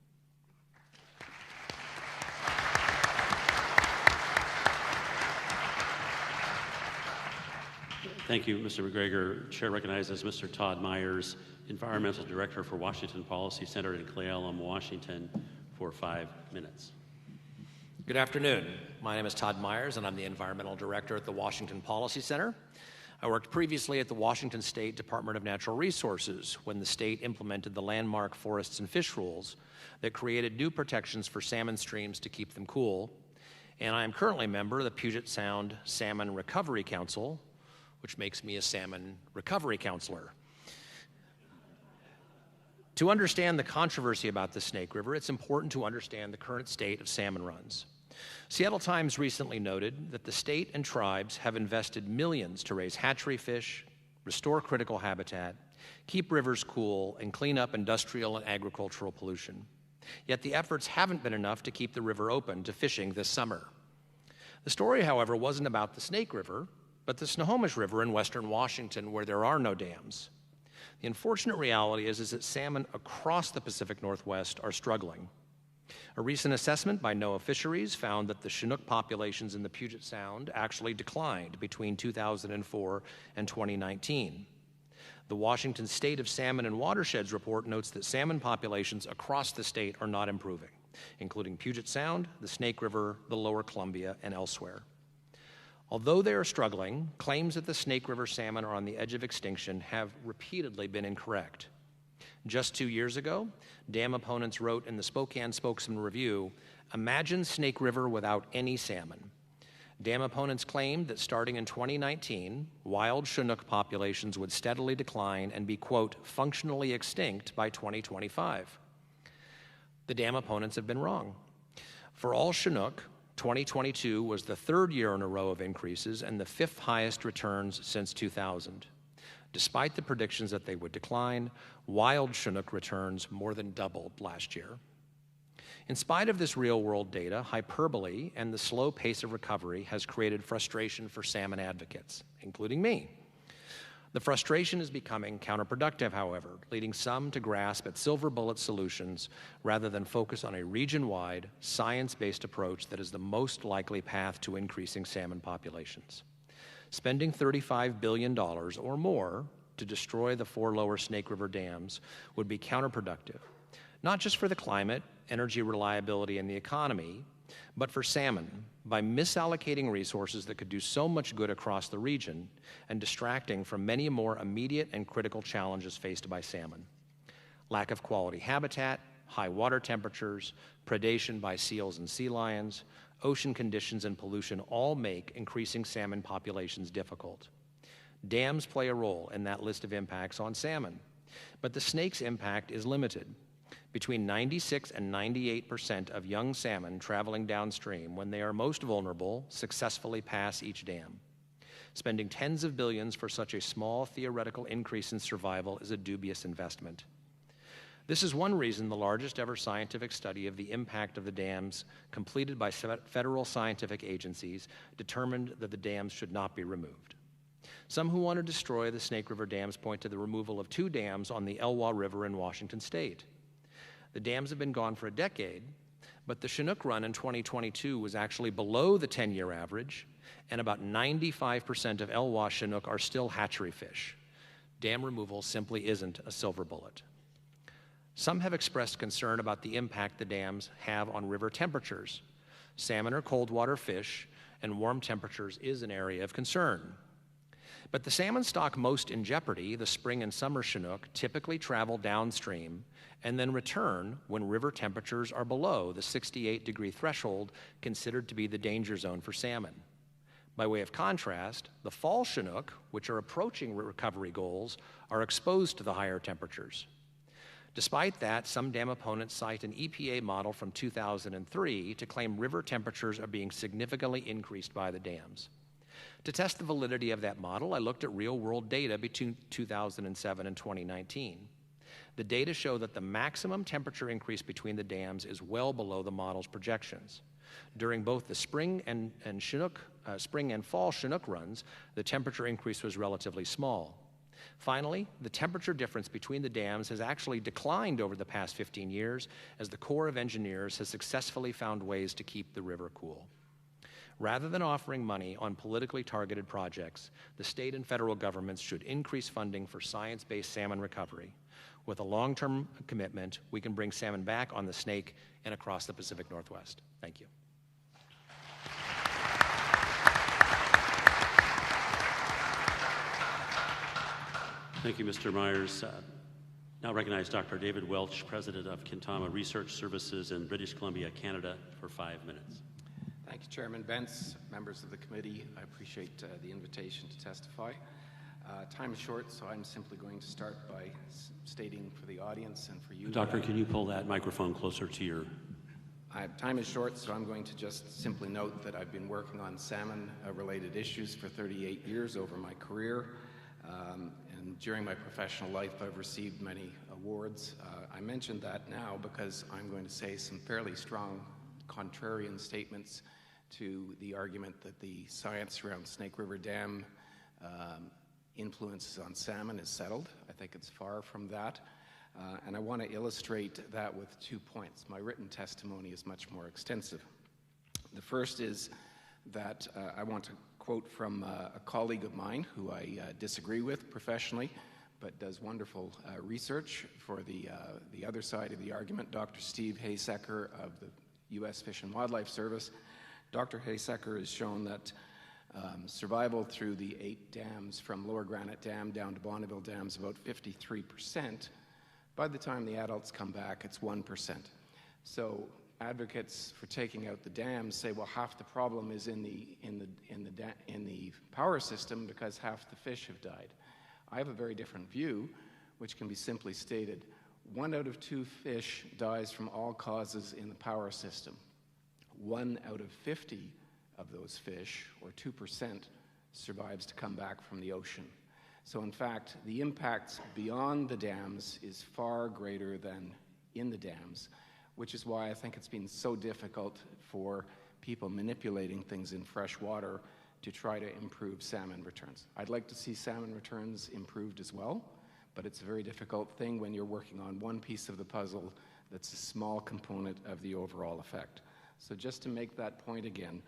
[SPEAKER 1] Thank you, Mr. McGregor. Chair recognizes Mr. Todd Myers, Environmental Director for Washington Policy Center in Cle Elum, Washington, for 5 minutes.
[SPEAKER 10] Good afternoon. My name is Todd Myers, and I'm the Environmental Director at the Washington Policy Center. I worked previously at the Washington State Department of Natural Resources when the state implemented the landmark forests and fish rules that created new protections for salmon streams to keep them cool. And I am currently a member of the Puget Sound Salmon Recovery Council, which makes me a salmon recovery counselor. To understand the controversy about the Snake River, it's important to understand the current state of salmon runs. Seattle Times recently noted that the state and tribes have invested millions to raise hatchery fish, restore critical habitat, keep rivers cool, and clean up industrial and agricultural pollution. Yet the efforts haven't been enough to keep the river open to fishing this summer. The story, however, wasn't about the Snake River, but the Snohomish River in western Washington, where there are no dams. The unfortunate reality is that salmon across the Pacific Northwest are struggling. A recent assessment by NOAA Fisheries found that the Chinook populations in the Puget Sound actually declined between 2004 and 2019. The Washington State of Salmon and Watersheds report notes that salmon populations across the state are not improving, including Puget Sound, the Snake River, the Lower Columbia, and elsewhere. Although they are struggling, claims that the Snake River salmon are on the edge of extinction have repeatedly been incorrect. Just 2 years ago, dam opponents wrote in the Spokane Spokesman Review, "Imagine Snake River without any salmon." Dam opponents claimed that starting in 2019, wild Chinook populations would steadily decline and be, quote, functionally extinct by 2025. The dam opponents have been wrong. For all Chinook, 2022 was the third year in a row of increases and the fifth highest returns since 2000. Despite the predictions that they would decline, wild Chinook returns more than doubled last year. In spite of this real-world data, hyperbole and the slow pace of recovery has created frustration for salmon advocates, including me. The frustration is becoming counterproductive, however, leading some to grasp at silver bullet solutions rather than focus on a region-wide, science-based approach that is the most likely path to increasing salmon populations. Spending $35 billion or more to destroy the 4 lower Snake River dams would be counterproductive, not just for the climate, energy reliability, and the economy, but for salmon, by misallocating resources that could do so much good across the region and distracting from many more immediate and critical challenges faced by salmon. Lack of quality habitat, high water temperatures, predation by seals and sea lions, ocean conditions and pollution all make increasing salmon populations difficult. Dams play a role in that list of impacts on salmon, but the snake's impact is limited. Between 96 and 98% of young salmon traveling downstream when they are most vulnerable successfully pass each dam. Spending tens of billions for such a small theoretical increase in survival is a dubious investment. This is one reason the largest ever scientific study of the impact of the dams completed by federal scientific agencies determined that the dams should not be removed. Some who want to destroy the Snake River dams point to the removal of 2 dams on the Elwha River in Washington state. The dams have been gone for a decade, but the Chinook run in 2022 was actually below the 10-year average, and about 95% of Elwha Chinook are still hatchery fish. Dam removal simply isn't a silver bullet. Some have expressed concern about the impact the dams have on river temperatures. Salmon are cold water fish, and warm temperatures is an area of concern. But the salmon stock most in jeopardy, the spring and summer Chinook, typically travel downstream and then return when river temperatures are below the 68-degree threshold considered to be the danger zone for salmon. By way of contrast, the fall Chinook, which are approaching recovery goals, are exposed to the higher temperatures. Despite that, some dam opponents cite an EPA model from 2003 to claim river temperatures are being significantly increased by the dams. To test the validity of that model, I looked at real-world data between 2007 and 2019. The data show that the maximum temperature increase between the dams is well below the model's projections. During both the spring and fall Chinook runs, the temperature increase was relatively small. Finally, the temperature difference between the dams has actually declined over the past 15 years as the Corps of Engineers has successfully found ways to keep the river cool. Rather than offering money on politically targeted projects, the state and federal governments should increase funding for science-based salmon recovery. With a long-term commitment, we can bring salmon back on the Snake and across the Pacific Northwest. Thank you.
[SPEAKER 1] Thank you, Mr. Myers. Now recognize Dr. David Welch, President of Kintama Research Services in British Columbia, Canada, for 5 minutes.
[SPEAKER 11] Thank you, Chairman Bentz, members of the committee. I appreciate the invitation to testify. Time is short, so I'm simply going to start by stating for the audience and for you.
[SPEAKER 1] Doctor, can you pull that microphone closer to your...
[SPEAKER 11] Time is short, so I'm going to just simply note that I've been working on salmon-related issues for 38 years over my career. And during my professional life, I've received many awards. I mention that now because I'm going to say some fairly strong contrarian statements to the argument that the science around Snake River Dam influences on salmon is settled. I think it's far from that. And I want to illustrate that with 2 points. My written testimony is much more extensive. The first is that I want to quote from a colleague of mine who I disagree with professionally, but does wonderful research for the other side of the argument, Dr. Steve Haysecker of the U.S. Fish and Wildlife Service. Dr. Haysecker has shown that survival through the 8 dams from Lower Granite Dam down to Bonneville Dam is about 53%. By the time the adults come back, it's 1%. So advocates for taking out the dams say, well, half the problem is in the power system because half the fish have died. I have a very different view, which can be simply stated. 1 out of 2 fish dies from all causes in the power system. 1 out of 50 of those fish, or 2%, survives to come back from the ocean. So in fact, the impacts beyond the dams is far greater than in the dams, which is why I think it's been so difficult for people manipulating things in fresh water to try to improve salmon returns. I'd like to see salmon returns improved as well, but it's a very difficult thing when you're working on one piece of the puzzle that's a small component of the overall effect. So just to make that point again,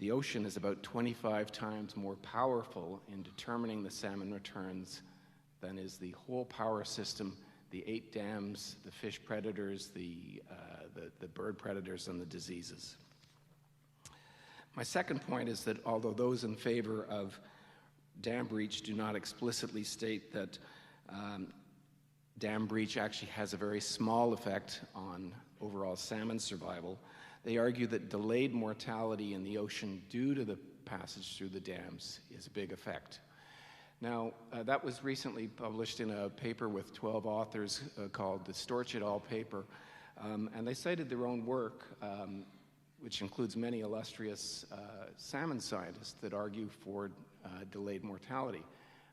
[SPEAKER 11] the ocean is about 25 times more powerful in determining the salmon returns than is the whole power system, the 8 dams, the fish predators, the bird predators, and the diseases. My second point is that although those in favor of dam breach do not explicitly state that dam breach actually has a very small effect on overall salmon survival, they argue that delayed mortality in the ocean due to the passage through the dams is a big effect. Now, that was recently published in a paper with 12 authors called the Storch et al. Paper, and they cited their own work, which includes many illustrious salmon scientists that argue for delayed mortality.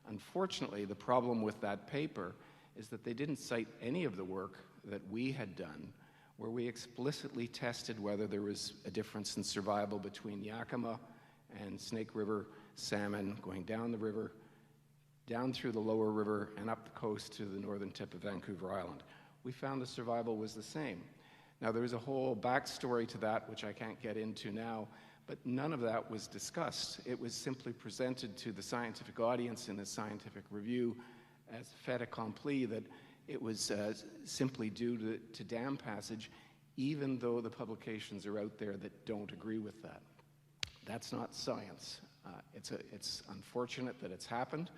[SPEAKER 11] Unfortunately, the problem with that paper is that they didn't cite any of the work that we had done, where we explicitly tested whether there was a difference in survival between Yakima and Snake River salmon going down the river, down through the lower river, and up the coast to the northern tip of Vancouver Island. We found the survival was the same. Now, there's a whole backstory to that, which I can't get into now, but none of that was discussed. It was simply presented to the scientific audience in a scientific review as fait accompli that it was simply due to dam passage, even though the publications are out there that don't agree with that. That's not science. It's unfortunate that it's happened.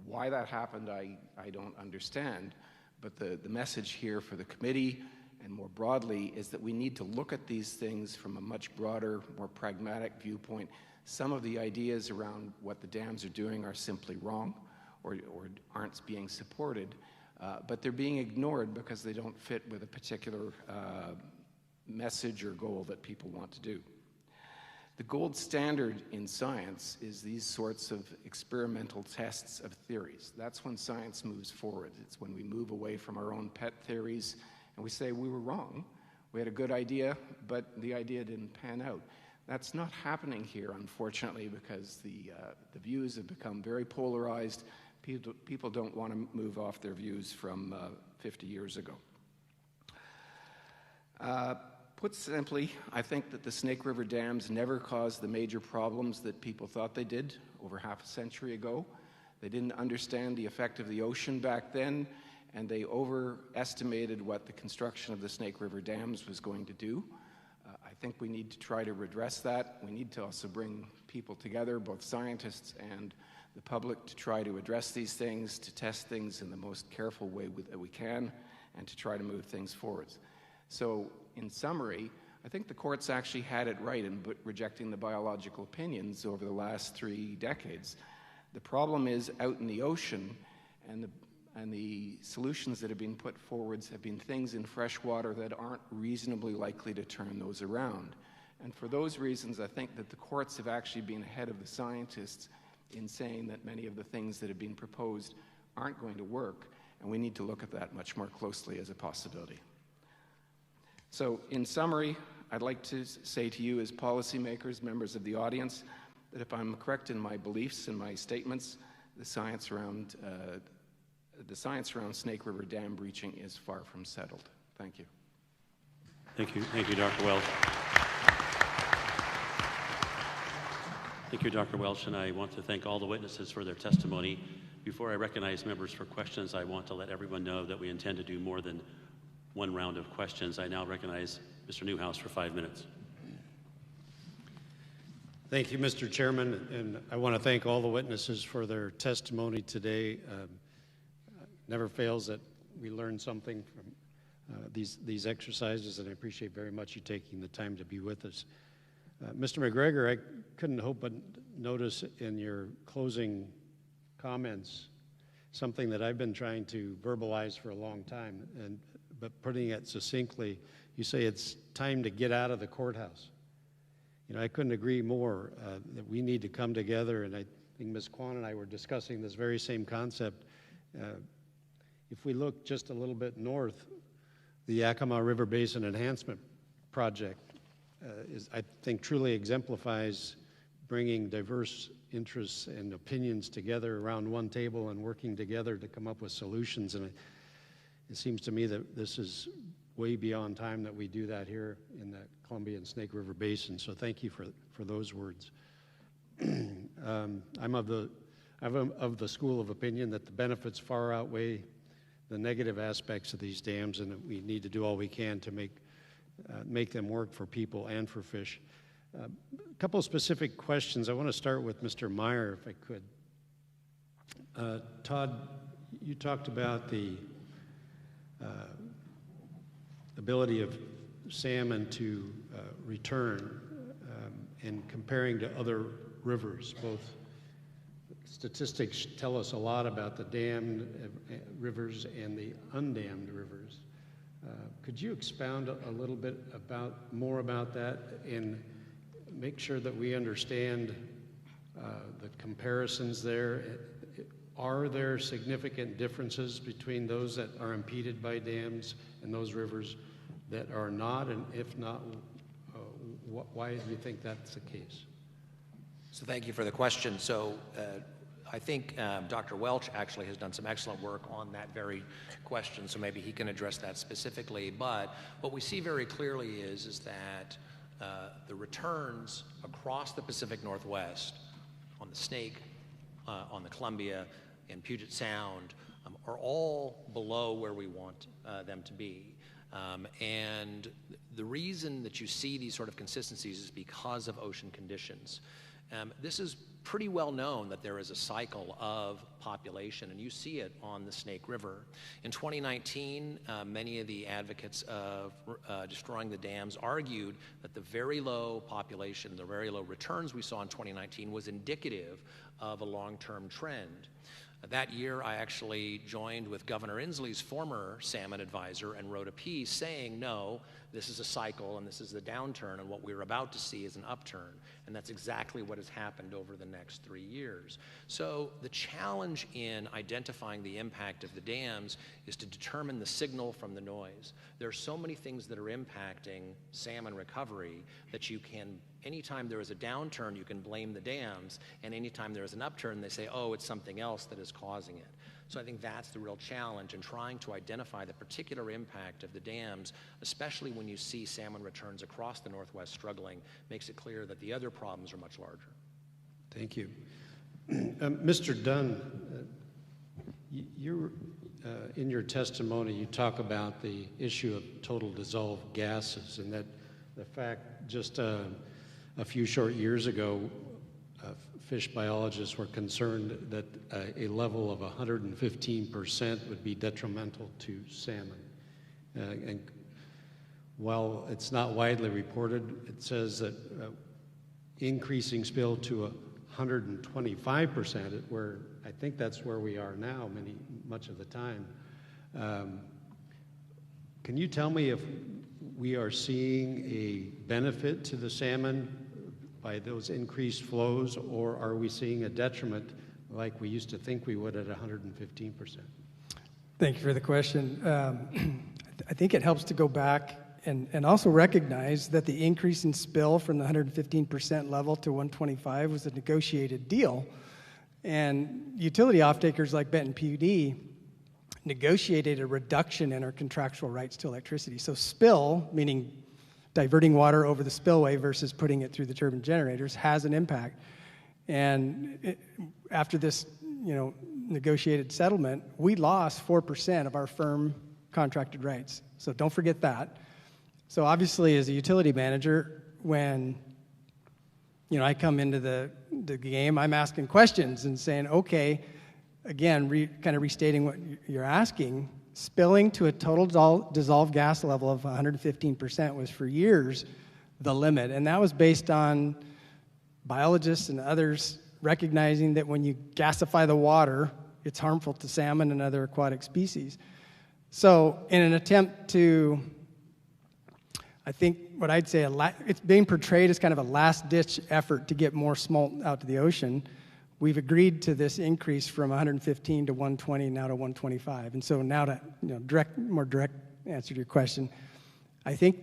[SPEAKER 11] Why that happened, I don't understand, but the message here for the committee and more broadly is that we need to look at these things from a much broader, more pragmatic viewpoint. Some of the ideas around what the dams are doing are simply wrong or aren't being supported. But they're being ignored because they don't fit with a particular message or goal that people want to do. The gold standard in science is these sorts of experimental tests of theories. That's when science moves forward. It's when we move away from our own pet theories and we say we were wrong. We had a good idea, but the idea didn't pan out. That's not happening here, unfortunately, because the views have become very polarized. People don't want to move off their views from 50 years ago. Put simply, I think that the Snake River dams never caused the major problems that people thought they did over half a century ago. They didn't understand the effect of the ocean back then, and they overestimated what the construction of the Snake River dams was going to do. I think we need to try to redress that. We need to also bring people together, both scientists and the public, to try to address these things, to test things in the most careful way that we can, and to try to move things forward. So, in summary, I think the courts actually had it right in rejecting the biological opinions over the last 3 decades. The problem is out in the ocean, and the solutions that have been put forwards have been things in fresh water that aren't reasonably likely to turn those around. And for those reasons, I think that the courts have actually been ahead of the scientists in saying that many of the things that have been proposed aren't going to work, and we need to look at that much more closely as a possibility. So, in summary, I'd like to say to you as policymakers, members of the audience, that if I'm correct in my beliefs and my statements, the science around Snake River Dam breaching is far from settled. Thank you.
[SPEAKER 1] Thank you, Dr. Welch. Thank you, Dr. Welch, and I want to thank all the witnesses for their testimony. Before I recognize members for questions, I want to let everyone know that we intend to do more than one round of questions. I now recognize Mr. Newhouse for 5 minutes.
[SPEAKER 12] Thank you, Mr. Chairman, and I want to thank all the witnesses for their testimony today. Never fails that we learn something from these exercises, and I appreciate very much you taking the time to be with us. Mr. McGregor, I couldn't help but notice in your closing comments something that I've been trying to verbalize for a long time, but putting it succinctly, you say it's time to get out of the courthouse. You know, I couldn't agree more that we need to come together, and I think Ms. Kwan and I were discussing this very same concept. If we look just a little bit north, the Yakima River Basin Enhancement Project I think, truly exemplifies bringing diverse interests and opinions together around one table and working together to come up with solutions. And it seems to me that this is way beyond time that we do that here in the Columbia and Snake River Basin. So thank you for those words. I'm of the school of opinion that the benefits far outweigh the negative aspects of these dams, and that we need to do all we can to make them work for people and for fish. A couple of specific questions. I want to start with Mr. Meyer, if I could. Todd, you talked about the ability of salmon to return and comparing to other rivers. Both statistics tell us a lot about the dammed rivers and the undammed rivers. Could you expound a little bit more about that and make sure that we understand the comparisons there? Are there significant differences between those that are impeded by dams and those rivers that are not? And if not, why do you think that's the case?
[SPEAKER 10] So thank you for the question. So I think Dr. Welch actually has done some excellent work on that very question, so maybe he can address that specifically. But what we see very clearly is that the returns across the Pacific Northwest on the Snake, on the Columbia, and Puget Sound are all below where we want them to be. And the reason that you see these sort of consistencies is because of ocean conditions. This is pretty well known that there is a cycle of population, and you see it on the Snake River. In 2019, many of the advocates of destroying the dams argued that the very low population, the very low returns we saw in 2019 was indicative of a long-term trend. That year, I actually joined with Governor Inslee's former salmon advisor and wrote a piece saying, no, this is a cycle and this is the downturn, and what we're about to see is an upturn. And that's exactly what has happened over the next 3 years. So the challenge in identifying the impact of the dams is to determine the signal from the noise. There are so many things that are impacting salmon recovery that you can, anytime there is a downturn, you can blame the dams, and anytime there is an upturn, they say, oh, it's something else that is causing it. So I think that's the real challenge in trying to identify the particular impact of the dams, especially when you see salmon returns across the Northwest struggling, makes it clear that the other problems are much larger.
[SPEAKER 12] Thank you. Mr. Dunn, in your testimony, you talk about the issue of total dissolved gases, and that the fact just a few short years ago, fish biologists were concerned that a level of 115% would be detrimental to salmon. And while it's not widely reported, it says that increasing spill to 125%, where I think that's where we are now much of the time. Can you tell me if we are seeing a benefit to the salmon by those increased flows, or are we seeing a detriment like we used to think we would at 115%?
[SPEAKER 7] Thank you for the question. I think it helps to go back and also recognize that the increase in spill from the 115% level to 125 was a negotiated deal. And utility offtakers like Bentz PUD negotiated a reduction in our contractual rights to electricity. So spill, meaning diverting water over the spillway versus putting it through the turbine generators, has an impact. And after this, negotiated settlement, we lost 4% of our firm contracted rights. So don't forget that. So obviously, as a utility manager, when I come into the game, I'm asking questions and saying, okay, again, kind of restating what you're asking. Spilling to a total dissolved gas level of 115% was for years the limit. And that was based on biologists and others recognizing that when you gasify the water, it's harmful to salmon and other aquatic species. So in an attempt to, I think what I'd say, it's being portrayed as kind of a last-ditch effort to get more smolt out to the ocean. We've agreed to this increase from 115 to 120, now to 125. And so now to more direct answer to your question, I think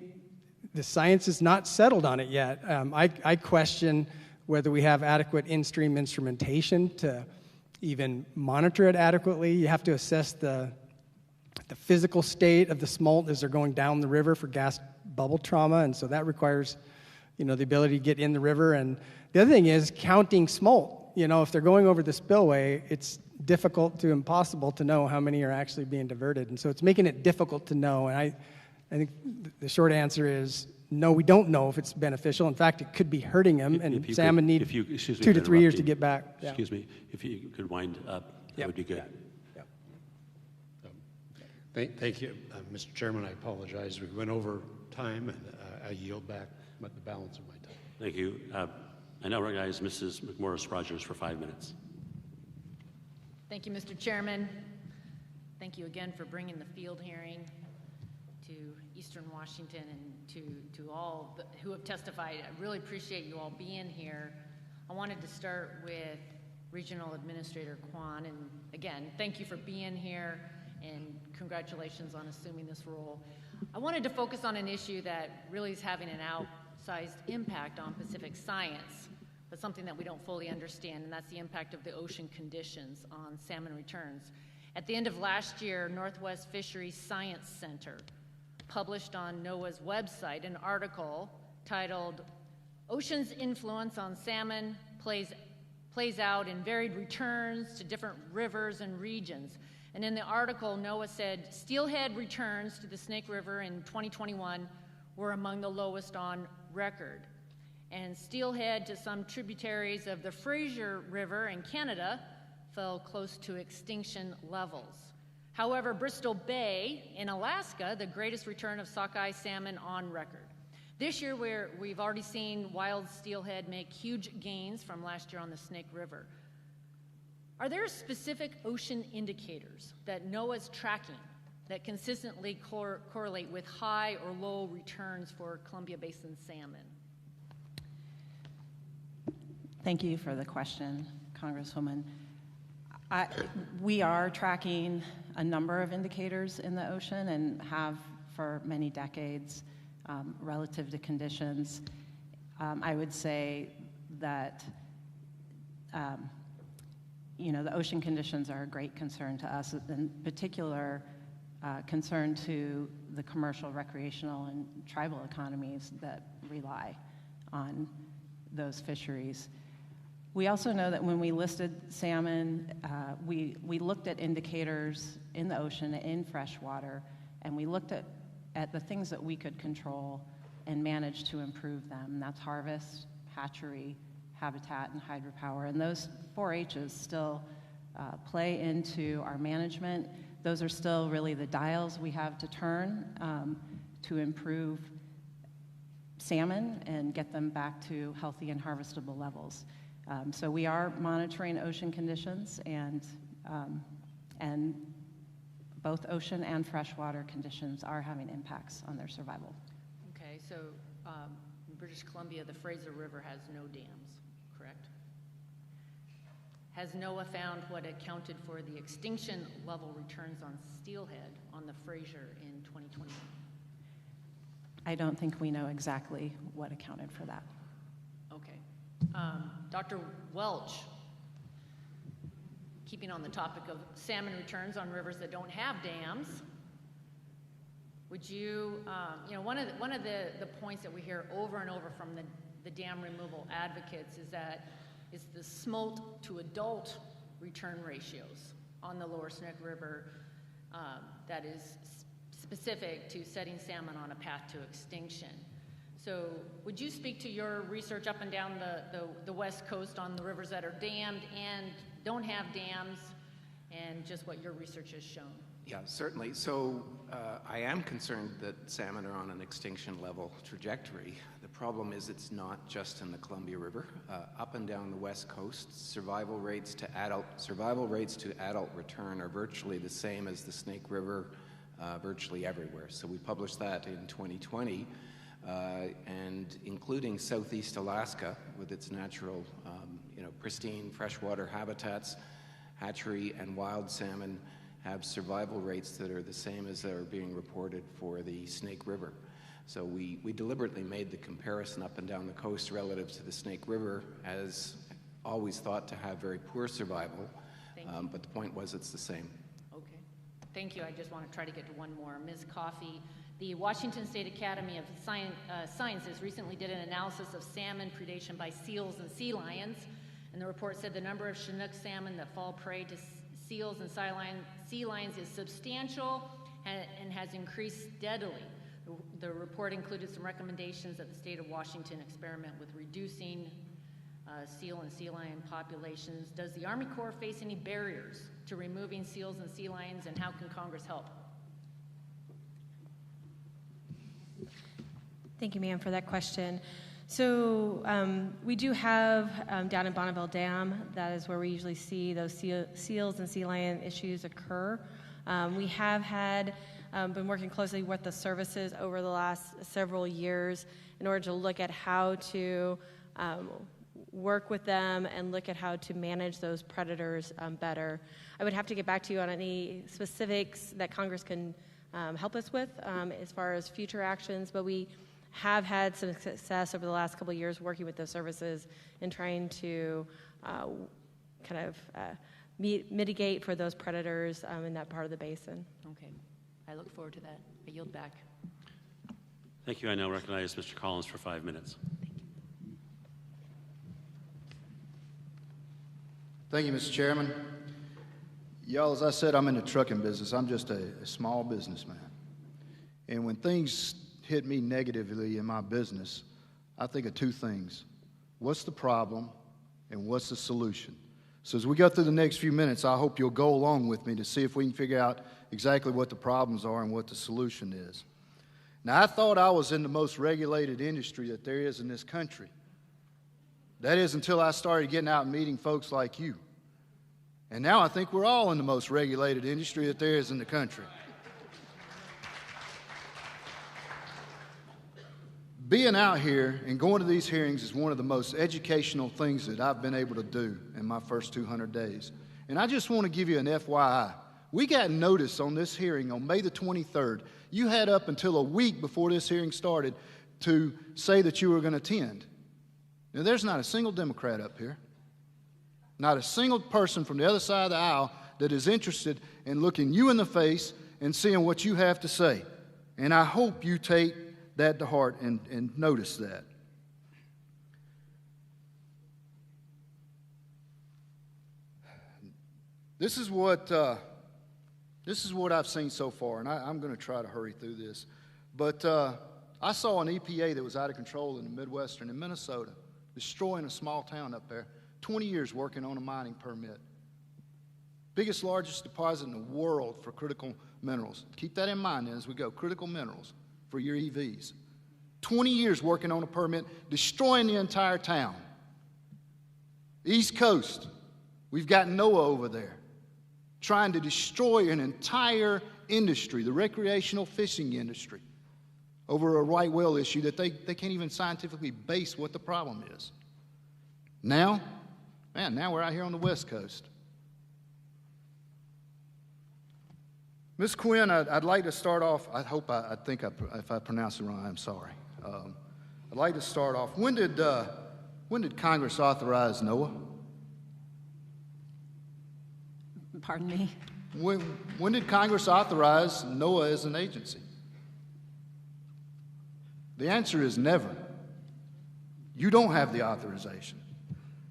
[SPEAKER 7] the science is not settled on it yet. I question whether we have adequate in-stream instrumentation to even monitor it adequately. You have to assess the physical state of the smolt as they're going down the river for gas bubble trauma, and so that requires the ability to get in the river. And the other thing is counting smolt. If they're going over the spillway, it's difficult to impossible to know how many are actually being diverted. And so it's making it difficult to know. And I think the short answer is no, we don't know if it's beneficial. In fact, it could be hurting them, and salmon need 2 to 3 years to get back. Yeah.
[SPEAKER 1] Excuse me, if you could wind up, that would be good.
[SPEAKER 12] Yeah. Thank you, Mr. Chairman. I apologize. We went over time, and I yield back the balance of my time.
[SPEAKER 1] Thank you. I now recognize Mrs. McMorris-Rogers for 5 minutes.
[SPEAKER 13] Thank you, Mr. Chairman. Thank you again for bringing the field hearing to Eastern Washington and to all who have testified. I really appreciate you all being here. I wanted to start with Regional Administrator Kwan, and again, thank you for being here, and congratulations on assuming this role. I wanted to focus on an issue that really is having an outsized impact on Pacific science, but something that we don't fully understand, and that's the impact of the ocean conditions on salmon returns. At the end of last year, Northwest Fisheries Science Center published on NOAA's website an article titled, "Ocean's Influence on Salmon Plays Out in Varied Returns to Different Rivers and Regions." And in the article, NOAA said steelhead returns to the Snake River in 2021 were among the lowest on record. And steelhead to some tributaries of the Fraser River in Canada fell close to extinction levels. However, Bristol Bay in Alaska, the greatest return of sockeye salmon on record. This year, we've already seen wild steelhead make huge gains from last year on the Snake River. Are there specific ocean indicators that NOAA's tracking that consistently correlate with high or low returns for Columbia Basin salmon?
[SPEAKER 4] Thank you for the question, Congresswoman. We are tracking a number of indicators in the ocean and have for many decades relative to conditions. I would say that the ocean conditions are a great concern to us, in particular concern to the commercial, recreational, and tribal economies that rely on those fisheries. We also know that when we listed salmon, we looked at indicators in the ocean, in freshwater, and we looked at the things that we could control and manage to improve them. That's harvest, hatchery, habitat, and hydropower. And those 4 H's still play into our management. Those are still really the dials we have to turn to improve salmon and get them back to healthy and harvestable levels. So we are monitoring ocean conditions, and both ocean and freshwater conditions are having impacts on their survival.
[SPEAKER 13] Okay, so in British Columbia, the Fraser River has no dams, correct? Has NOAA found what accounted for the extinction level returns on steelhead on the Fraser in 2021?
[SPEAKER 4] I don't think we know exactly what accounted for that.
[SPEAKER 13] Okay. Dr. Welch, keeping on the topic of salmon returns on rivers that don't have dams, would you, one of the points that we hear over and over from the dam removal advocates is the smolt to adult return ratios on the Lower Snake River that is specific to setting salmon on a path to extinction. So would you speak to your research up and down the West Coast on the rivers that are dammed and don't have dams, and just what your research has shown?
[SPEAKER 11] Yeah, certainly. So I am concerned that salmon are on an extinction level trajectory. The problem is it's not just in the Columbia River. Up and down the West Coast, survival rates to adult return are virtually the same as the Snake River virtually everywhere. So we published that in 2020, and including Southeast Alaska with its natural, pristine freshwater habitats, hatchery and wild salmon have survival rates that are the same as that are being reported for the Snake River. So we deliberately made the comparison up and down the coast relative to the Snake River, as always thought to have very poor survival, but the point was it's the same.
[SPEAKER 13] Okay, thank you. I just want to try to get to one more. Ms. Coffey, the Washington State Academy of Sciences recently did an analysis of salmon predation by seals and sea lions, and the report said the number of Chinook salmon that fall prey to seals and sea lions is substantial and has increased steadily. The report included some recommendations that the state of Washington experiment with reducing seal and sea lion populations. Does the Army Corps face any barriers to removing seals and sea lions, and how can Congress help?
[SPEAKER 3] Thank you, ma'am, for that question. So we do have down in Bonneville Dam, that is where we usually see those seals and sea lion issues occur. We have been working closely with the services over the last several years in order to look at how to work with them and look at how to manage those predators better. I would have to get back to you on any specifics that Congress can help us with as far as future actions, but we have had some success over the last couple of years working with those services and trying to mitigate for those predators in that part of the basin.
[SPEAKER 13] Okay, I look forward to that. I yield back.
[SPEAKER 1] Thank you. I now recognize Mr. Collins for 5 minutes.
[SPEAKER 2] Thank you, Mr. Chairman. Y'all, as I said, I'm in the trucking business. I'm just a small businessman. And when things hit me negatively in my business, I think of 2 things. What's the problem and what's the solution? So as we go through the next few minutes, I hope you'll go along with me to see if we can figure out exactly what the problems are and what the solution is. Now, I thought I was in the most regulated industry that there is in this country. That is until I started getting out and meeting folks like you. And now I think we're all in the most regulated industry that there is in the country. being out here and going to these hearings is one of the most educational things that I've been able to do in my first 200 days. And I just want to give you an FYI. We got notice on this hearing on May the 23rd. You had up until a week before this hearing started to say that you were going to attend. Now, there's not a single Democrat up here, not a single person from the other side of the aisle that is interested in looking you in the face and seeing what you have to say. And I hope you take that to heart and notice that. This is what I've seen so far, and I'm going to try to hurry through this. But I saw an EPA that was out of control in the Midwestern in Minnesota, destroying a small town up there, 20 years working on a mining permit. Biggest, largest deposit in the world for critical minerals. Keep that in mind as we go, critical minerals for your EVs. 20 years working on a permit, destroying the entire town. East Coast, we've got NOAA over there, trying to destroy an entire industry, the recreational fishing industry, over a right whale issue that they can't even scientifically base what the problem is. Now we're out here on the West Coast. Ms. Quinn, I'd like to start off, if I pronounce it wrong, I'm sorry. I'd like to start off, when did Congress authorize NOAA?
[SPEAKER 4] Pardon me?
[SPEAKER 2] When did Congress authorize NOAA as an agency? The answer is never. You don't have the authorization.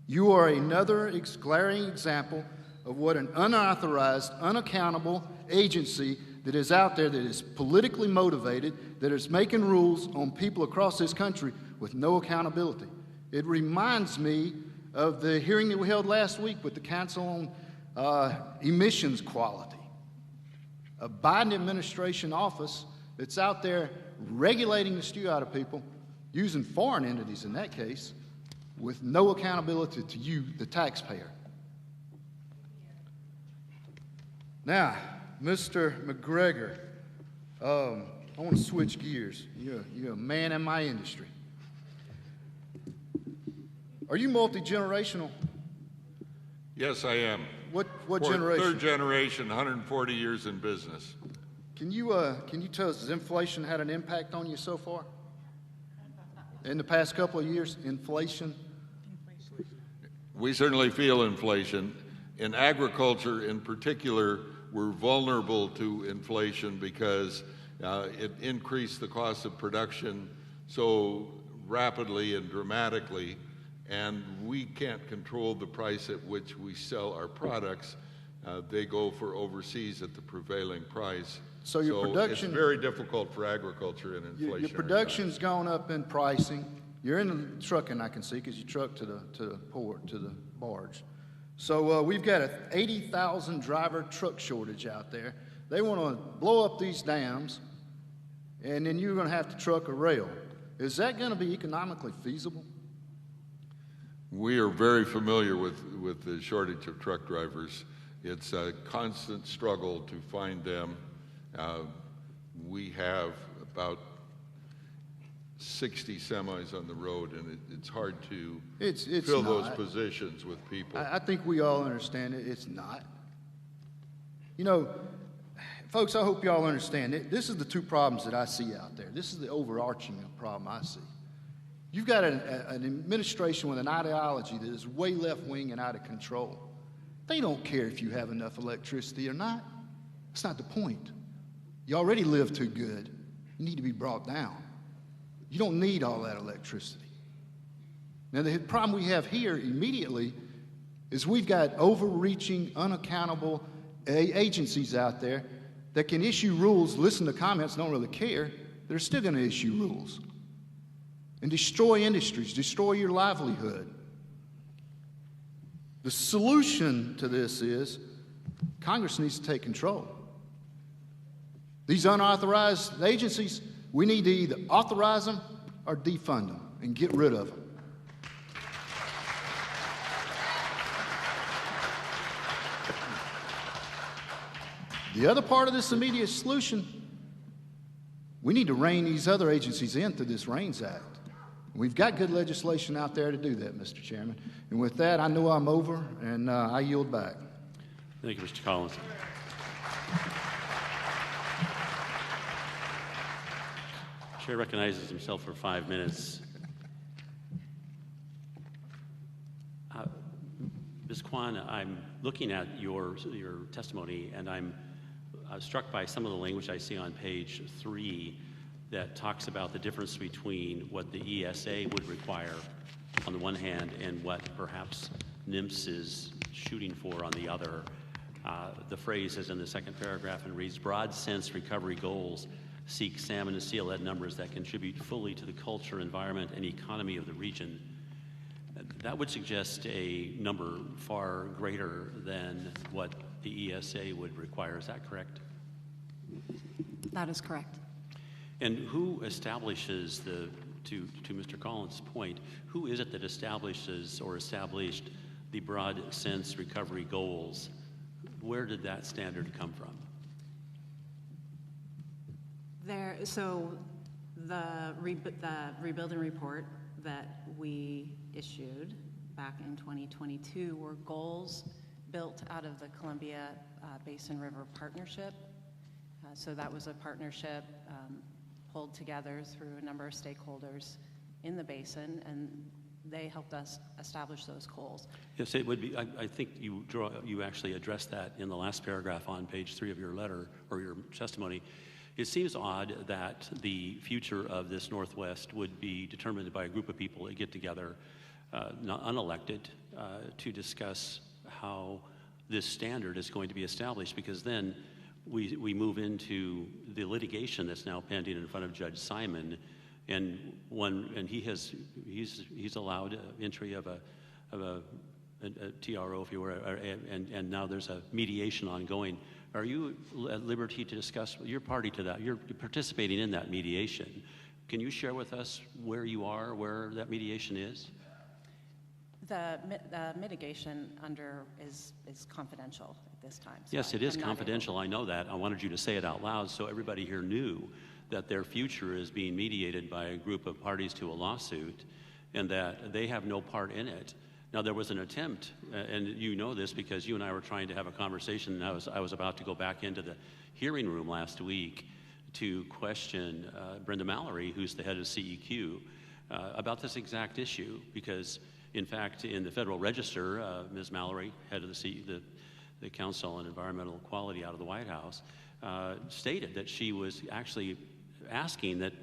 [SPEAKER 2] You are another glaring example of what an unauthorized, unaccountable agency that is out there that is politically motivated, that is making rules on people across this country with no accountability. It reminds me of the hearing that we held last week with the Council on Emissions Quality. A Biden administration office that's out there regulating the stew out of people, using foreign entities in that case, with no accountability to you, the taxpayer. Now, Mr. McGregor, I want to switch gears. You're a man in my industry. Are you multi-generational?
[SPEAKER 9] Yes, I am.
[SPEAKER 2] What generation?
[SPEAKER 9] Third generation, 140 years in business.
[SPEAKER 2] Can you tell us, has inflation had an impact on you so far? In the past couple of years, inflation?
[SPEAKER 9] We certainly feel inflation. In agriculture in particular, we're vulnerable to inflation because it increased the cost of production so rapidly and dramatically, and we can't control the price at which we sell our products. They go for overseas at the prevailing price.
[SPEAKER 2] So your production,
[SPEAKER 9] it's very difficult for agriculture in inflation.
[SPEAKER 2] Your production's gone up in pricing. You're in the trucking, I can see, because you truck to the port, to the barge. So we've got an 80,000 driver truck shortage out there. They want to blow up these dams, and then you're going to have to truck a rail. Is that going to be economically feasible?
[SPEAKER 9] We are very familiar with the shortage of truck drivers. It's a constant struggle to find them. We have about 60 semis on the road, and it's hard to fill those positions with people.
[SPEAKER 2] I think we all understand it. It's not. You know, folks, I hope you all understand it. This is the two problems that I see out there. This is the overarching problem I see. You've got an administration with an ideology that is way left-wing and out of control. They don't care if you have enough electricity or not. That's not the point. You already live too good. You need to be brought down. You don't need all that electricity. Now, the problem we have here immediately is we've got overreaching, unaccountable agencies out there that can issue rules, listen to comments, don't really care. They're still going to issue rules and destroy industries, destroy your livelihood. The solution to this is Congress needs to take control. These unauthorized agencies, we need to either authorize them or defund them and get rid of them. The other part of this immediate solution, We need to rein these other agencies in through this REINS Act. We've got good legislation out there to do that, Mr. Chairman. And with that, I know I'm over, and I yield back.
[SPEAKER 1] Thank you, Mr. Collins. Chair recognizes himself for 5 minutes. Ms. Kwan, I'm looking at your testimony, and I'm struck by some of the language I see on page 3 that talks about the difference between what the ESA would require on the one hand and what perhaps NIMS is shooting for on the other. The phrase is in the second paragraph and reads, broad sense recovery goals seek salmon and steelhead numbers that contribute fully to the culture, environment, and economy of the region. That would suggest a number far greater than what the ESA would require. Is that correct?
[SPEAKER 4] That is correct.
[SPEAKER 1] And who establishes to Mr. Collins' point, who is it that establishes or established the broad sense recovery goals? Where did that standard come from?
[SPEAKER 4] So the rebuilding report that we issued back in 2022 were goals built out of the Columbia Basin River Partnership. So that was a partnership pulled together through a number of stakeholders in the basin, and they helped us establish those goals.
[SPEAKER 1] Yes, it would be. I think you actually addressed that in the last paragraph on page 3 of your letter or your testimony. It seems odd that the future of this Northwest would be determined by a group of people that get together, not unelected, to discuss how this standard is going to be established, because then we move into the litigation that's now pending in front of Judge Simon, and he's allowed entry of a TRO, if you were, and now there's a mediation ongoing. Are you at liberty to discuss? You're party to that. You're participating in that mediation. Can you share with us where you are, where that mediation is?
[SPEAKER 4] The mitigation is confidential at this time. So
[SPEAKER 1] Yes, it is confidential. I know that. I wanted you to say it out loud so everybody here knew that their future is being mediated by a group of parties to a lawsuit and that they have no part in it. Now, there was an attempt, and you know this because you and I were trying to have a conversation, and I was about to go back into the hearing room last week to question Brenda Mallory, who's the head of CEQ, about this exact issue, because, in fact, in the Federal Register, Ms. Mallory, head of the Council on Environmental Quality out of the White House, stated that she was actually asking that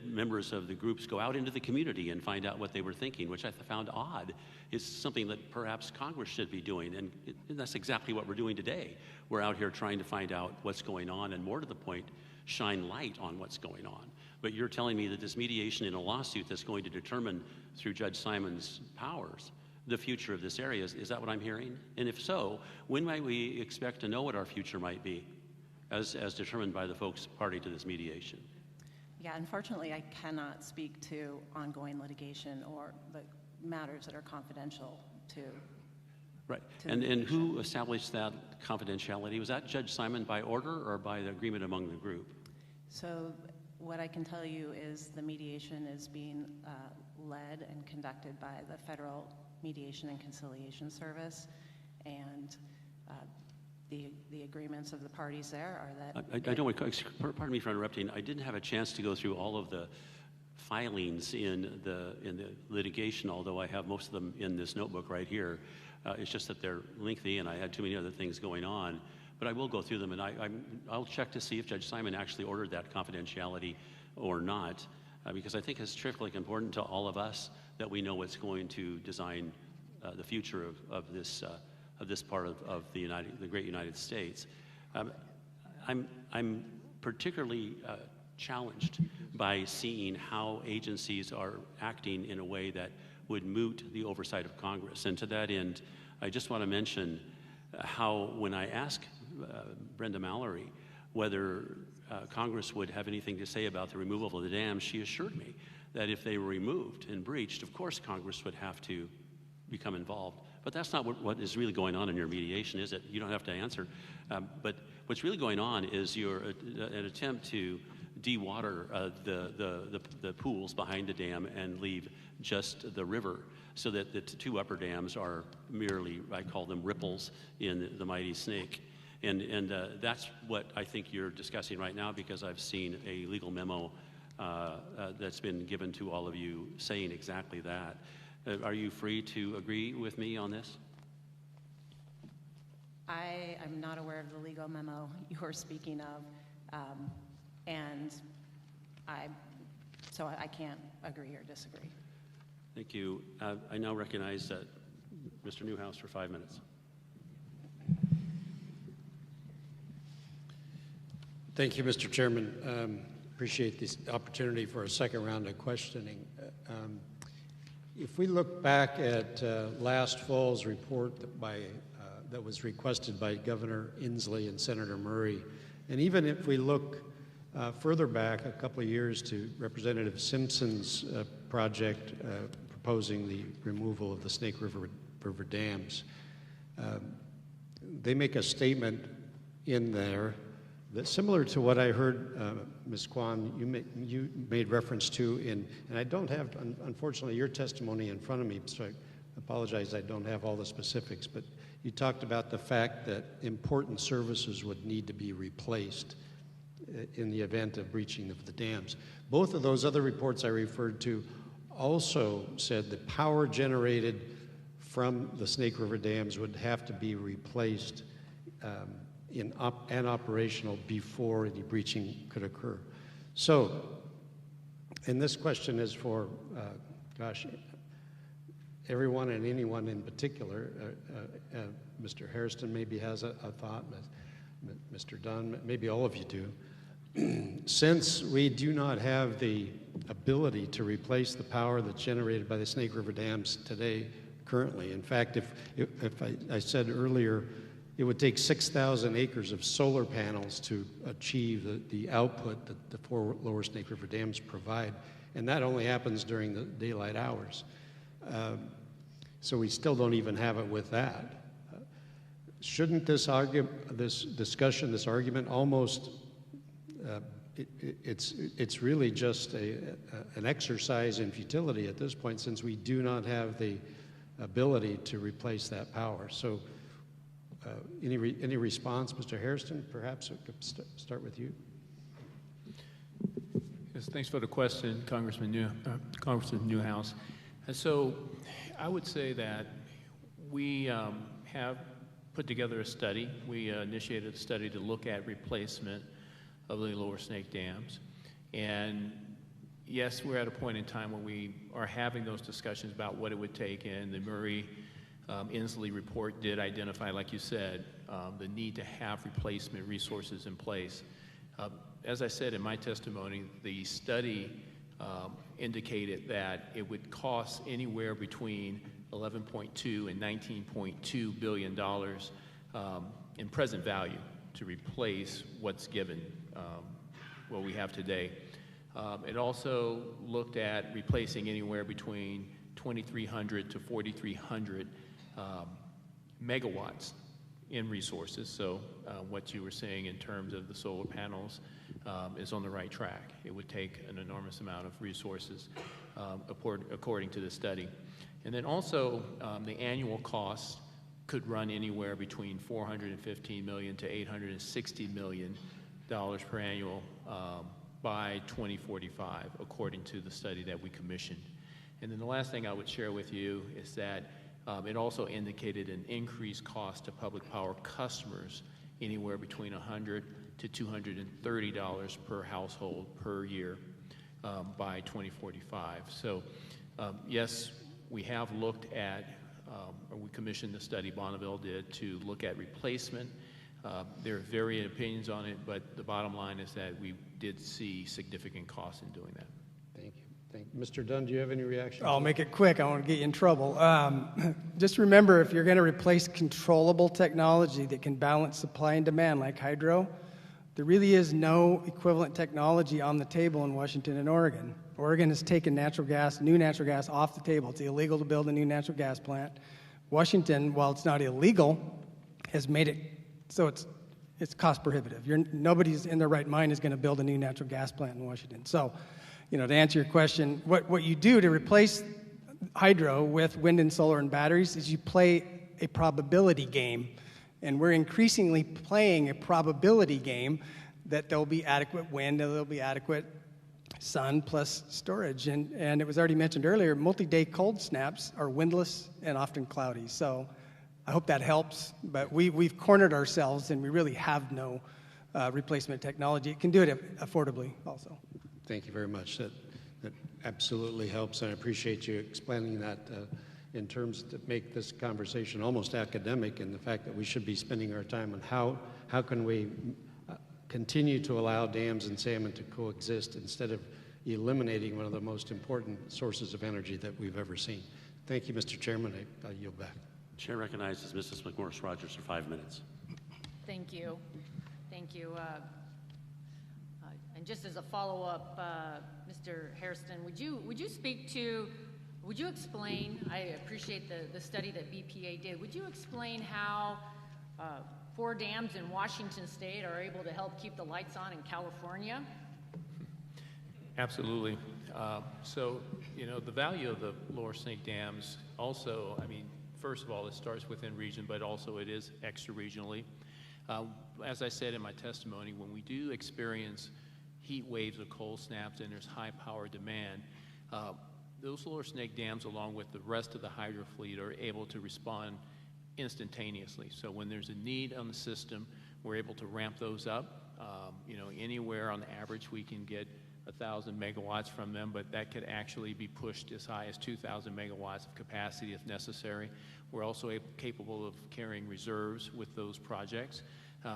[SPEAKER 1] members of the groups go out into the community and find out what they were thinking, which I found odd. It's something that perhaps Congress should be doing, and that's exactly what we're doing today. We're out here trying to find out what's going on, and more to the point, shine light on what's going on. But you're telling me that this mediation in a lawsuit that's going to determine, through Judge Simon's powers, the future of this area, is that what I'm hearing? And if so, when might we expect to know what our future might be, as determined by the folks party to this mediation?
[SPEAKER 4] Yeah, unfortunately, I cannot speak to ongoing litigation or the matters that are confidential to.
[SPEAKER 1] Right. And who established that confidentiality? Was that Judge Simon by order or by the agreement among the group?
[SPEAKER 4] So what I can tell you is the mediation is being led and conducted by the Federal Mediation and Conciliation Service, and the agreements of the parties there are that...
[SPEAKER 1] I don't want to, pardon me for interrupting. I didn't have a chance to go through all of the filings in the litigation, although I have most of them in this notebook right here. It's just that they're lengthy and I had too many other things going on. But I will go through them, and I'll check to see if Judge Simon actually ordered that confidentiality or not, because I think it's critically important to all of us that we know what's going to design the future of this part of the great United States. I'm particularly challenged by seeing how agencies are acting in a way that would moot the oversight of Congress. And to that end, I just want to mention how when I asked Brenda Mallory whether Congress would have anything to say about the removal of the dams, she assured me that if they were removed and breached, of course Congress would have to become involved. But that's not what is really going on in your mediation, is it? You don't have to answer. But what's really going on is an attempt to de-water the pools behind the dam and leave just the river, so that the two upper dams are merely, I call them ripples in the mighty snake. And that's what I think you're discussing right now, because I've seen a legal memo that's been given to all of you saying exactly that. Are you free to agree with me on this?
[SPEAKER 4] I am not aware of the legal memo you're speaking of, so I can't agree or disagree.
[SPEAKER 1] Thank you. I now recognize Mr. Newhouse for 5 minutes.
[SPEAKER 12] Thank you, Mr. Chairman. Appreciate this opportunity for a second round of questioning. If we look back at last fall's report that was requested by Governor Inslee and Senator Murray, and even if we look further back a couple of years to Representative Simpson's project proposing the removal of the Snake River dams, they make a statement in there that's similar to what I heard Ms. Kwan, you made reference to and I don't have, unfortunately, your testimony in front of me, so I apologize I don't have all the specifics, but you talked about the fact that important services would need to be replaced in the event of breaching of the dams. Both of those other reports I referred to also said that power generated from the Snake River dams would have to be replaced and operational before any breaching could occur. So, and this question is for, everyone and anyone in particular. Mr. Hairston maybe has a thought, Mr. Dunn, maybe all of you do. Since we do not have the ability to replace the power that's generated by the Snake River dams today, currently, in fact, if I said earlier, it would take 6,000 acres of solar panels to achieve the output that the 4 lower Snake River dams provide, and that only happens during the daylight hours. So we still don't even have it with that. Shouldn't this discussion, this argument, almost it's really just an exercise in futility at this point, since we do not have the ability to replace that power. So. Any response, Mr. Hairston? Perhaps we could start with you.
[SPEAKER 5] Yes, thanks for the question, Congressman Newhouse. And so I would say that we have put together a study. We initiated a study to look at replacement of the lower Snake dams. And yes, we're at a point in time where we are having those discussions about what it would take, and the Murray Inslee report did identify, like you said, the need to have replacement resources in place. As I said in my testimony, the study indicated that it would cost anywhere between $11.2 and $19.2 billion in present value to replace what's given, what we have today. It also looked at replacing anywhere between 2,300 to 4,300 megawatts in resources. So what you were saying in terms of the solar panels is on the right track. It would take an enormous amount of resources according to the study. And then also the annual costs could run anywhere between $415 million to $860 million per annual by 2045, according to the study that we commissioned. And then the last thing I would share with you is that it also indicated an increased cost to public power customers anywhere between $100 to $230 per household per year by 2045. So yes, we have looked at, or we commissioned the study, Bonneville did, to look at replacement. There are varying opinions on it, but the bottom line is that we did see significant costs in doing that.
[SPEAKER 12] Thank you. Mr. Dunn, do you have any reaction?
[SPEAKER 7] I'll make it quick. I want to get you in trouble. Just remember, if you're going to replace controllable technology that can balance supply and demand like hydro, there really is no equivalent technology on the table in Washington and Oregon. Oregon has taken new natural gas off the table. It's illegal to build a new natural gas plant. Washington, while it's not illegal, has made it so it's it's cost prohibitive. Nobody's in their right mind is going to build a new natural gas plant in Washington. So, to answer your question, what you do to replace hydro with wind and solar and batteries is you play a probability game. And we're increasingly playing a probability game that there'll be adequate wind and there'll be adequate sun plus storage. And it was already mentioned earlier, multi-day cold snaps are windless and often cloudy. So I hope that helps. But we've cornered ourselves, and we really have no replacement technology. It can do it affordably also.
[SPEAKER 12] Thank you very much. That absolutely helps, and I appreciate you explaining that in terms that make this conversation almost academic, and the fact that we should be spending our time on how can we continue to allow dams and salmon to coexist instead of eliminating one of the most important sources of energy that we've ever seen. Thank you, Mr. Chairman. I yield back.
[SPEAKER 1] Chair recognizes Mrs. McMorris Rogers for 5 minutes.
[SPEAKER 13] Thank you. Thank you. And just as a follow-up, Mr. Hairston, would you speak to, would you explain, I appreciate the study that BPA did, would you explain how 4 dams in Washington State are able to help keep the lights on in California?
[SPEAKER 5] Absolutely. So, the value of the Lower Snake dams also, first of all, it starts within region, but also it is extra-regionally. As I said in my testimony, when we do experience heat waves of cold snaps and there's high power demand, those Lower Snake dams, along with the rest of the hydro fleet, are able to respond instantaneously. So when there's a need on the system, we're able to ramp those up. Anywhere on average we can get 1,000 megawatts from them, but that could actually be pushed as high as 2,000 megawatts of capacity if necessary. We're also capable of carrying reserves with those projects.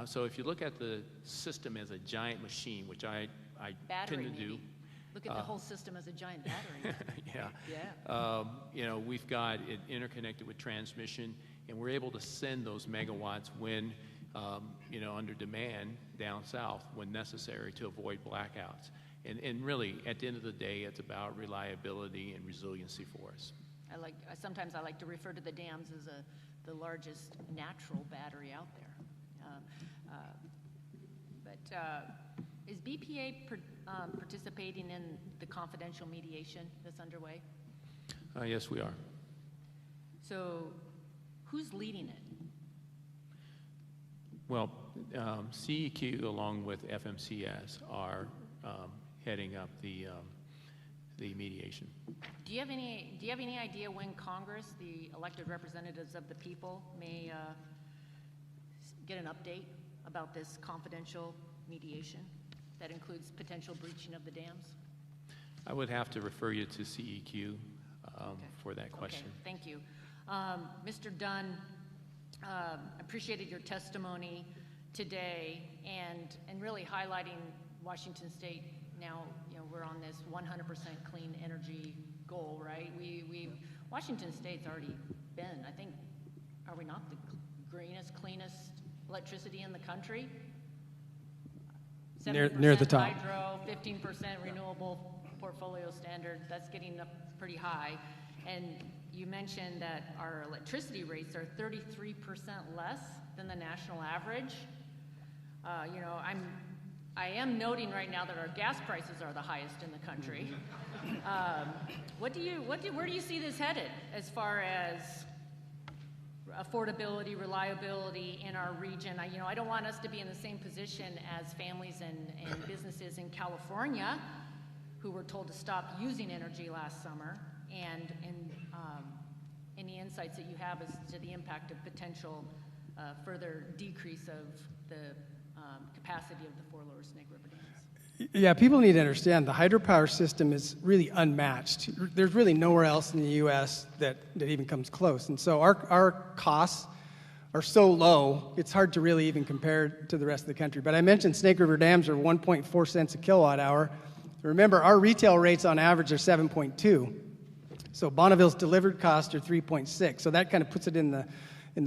[SPEAKER 5] So if you look at the system as a giant machine, which I
[SPEAKER 13] battery,
[SPEAKER 5] tend to do.
[SPEAKER 13] Look at the whole system as a giant battery.
[SPEAKER 5] Yeah. We've got it interconnected with transmission, and we're able to send those megawatts when, under demand down south when necessary to avoid blackouts. And really, at the end of the day, it's about reliability and resiliency for us.
[SPEAKER 13] Sometimes I like to refer to the dams as the largest natural battery out there. Is BPA participating in the confidential mediation that's underway?
[SPEAKER 5] Yes, we are.
[SPEAKER 13] So, who's leading it?
[SPEAKER 5] Well, CEQ along with FMCS are heading up the mediation.
[SPEAKER 13] Do you have any idea when Congress, the elected representatives of the people, may get an update about this confidential mediation that includes potential breaching of the dams?
[SPEAKER 5] I would have to refer you to CEQ for that question.
[SPEAKER 13] Okay, thank you. Mr. Dunn, appreciated your testimony today and really highlighting Washington State. Now, we're on this 100% clean energy goal, right? Washington State's already been, I think, are we not the greenest, cleanest electricity in the country?
[SPEAKER 7] Near the top.
[SPEAKER 13] Hydro, 15% renewable portfolio standard. That's getting up pretty high. And you mentioned that our electricity rates are 33% less than the national average. I am noting right now that our gas prices are the highest in the country. Where do you see this headed as far as affordability, reliability in our region? I don't want us to be in the same position as families and businesses in California who were told to stop using energy last summer, and any insights that you have as to the impact of potential further decrease of the capacity of the 4 Lower Snake River dams.
[SPEAKER 7] Yeah, people need to understand the hydropower system is really unmatched. There's really nowhere else in the U.S. that even comes close. And so our costs are so low, it's hard to really even compare to the rest of the country. But I mentioned Snake River dams are 1.4 cents a kilowatt hour. Remember, our retail rates on average are 7.2. So Bonneville's delivered costs are 3.6. So that kind of puts it in the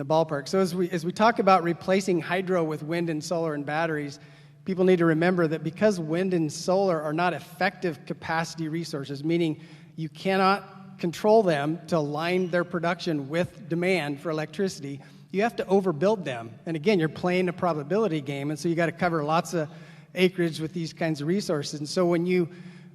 [SPEAKER 7] ballpark. So as we talk about replacing hydro with wind and solar and batteries, people need to remember that because wind and solar are not effective capacity resources, meaning you cannot control them to align their production with demand for electricity, you have to overbuild them. And again, you're playing a probability game, and so you got to cover lots of acreage with these kinds of resources. And so when you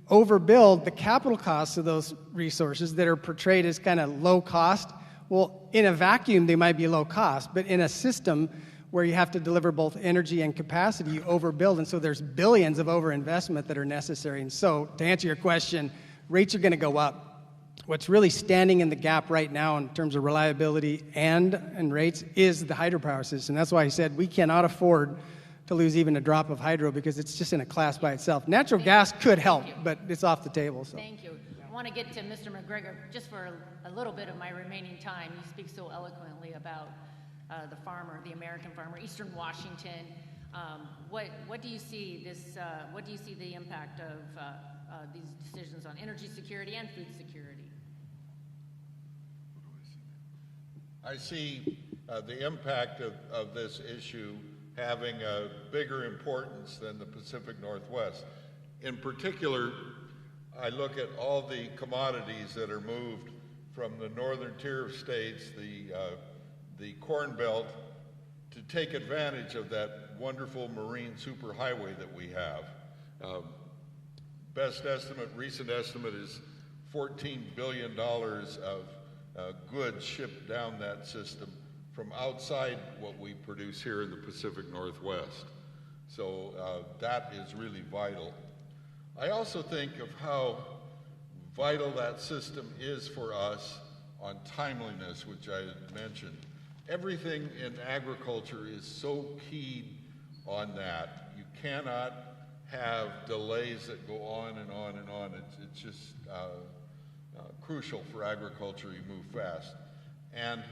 [SPEAKER 7] overbuild, the capital costs of those resources that are portrayed as kind of low cost, well, in a vacuum, they might be low cost, but in a system where you have to deliver both energy and capacity, you overbuild, and so there's billions of overinvestment that are necessary. And so, to answer your question, rates are going to go up. What's really standing in the gap right now in terms of reliability and rates is the hydropower system. That's why I said we cannot afford to lose even a drop of hydro because it's just in a class by itself. Natural gas could help, but it's off the table. So.
[SPEAKER 13] Thank you. I want to get to Mr. McGregor just for a little bit of my remaining time. You speak so eloquently about the farmer, the American farmer, Eastern Washington. What do you see what do you see the impact of these decisions on energy security and food security?
[SPEAKER 9] I see the impact of this issue having a bigger importance than the Pacific Northwest. In particular, I look at all the commodities that are moved from the northern tier of states, the Corn Belt, to take advantage of that wonderful marine superhighway that we have. Best estimate, recent estimate is $14 billion of goods shipped down that system from outside what we produce here in the Pacific Northwest. So that is really vital. I also think of how vital that system is for us on timeliness, which I had mentioned. Everything in agriculture is so keyed on that. You cannot have delays that go on and on and on. It's just crucial for agriculture. You move fast. And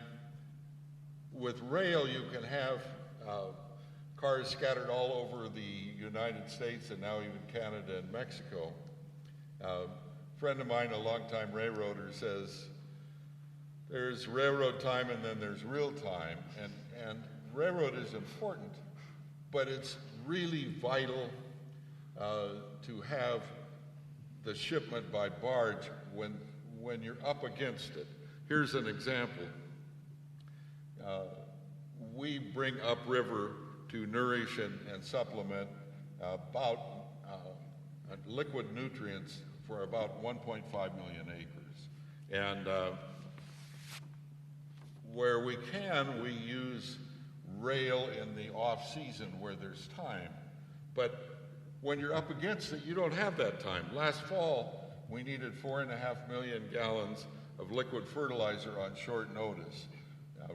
[SPEAKER 9] with rail, you can have cars scattered all over the United States and now even Canada and Mexico. A friend of mine, a longtime railroader, says there's railroad time and then there's real time. And railroad is important, but it's really vital to have the shipment by barge when you're up against it. Here's an example. We bring upriver to nourish and supplement about liquid nutrients for about 1.5 million acres. And where we can, we use rail in the off-season where there's time. But when you're up against it, you don't have that time. Last fall, we needed 4.5 million gallons of liquid fertilizer on short notice.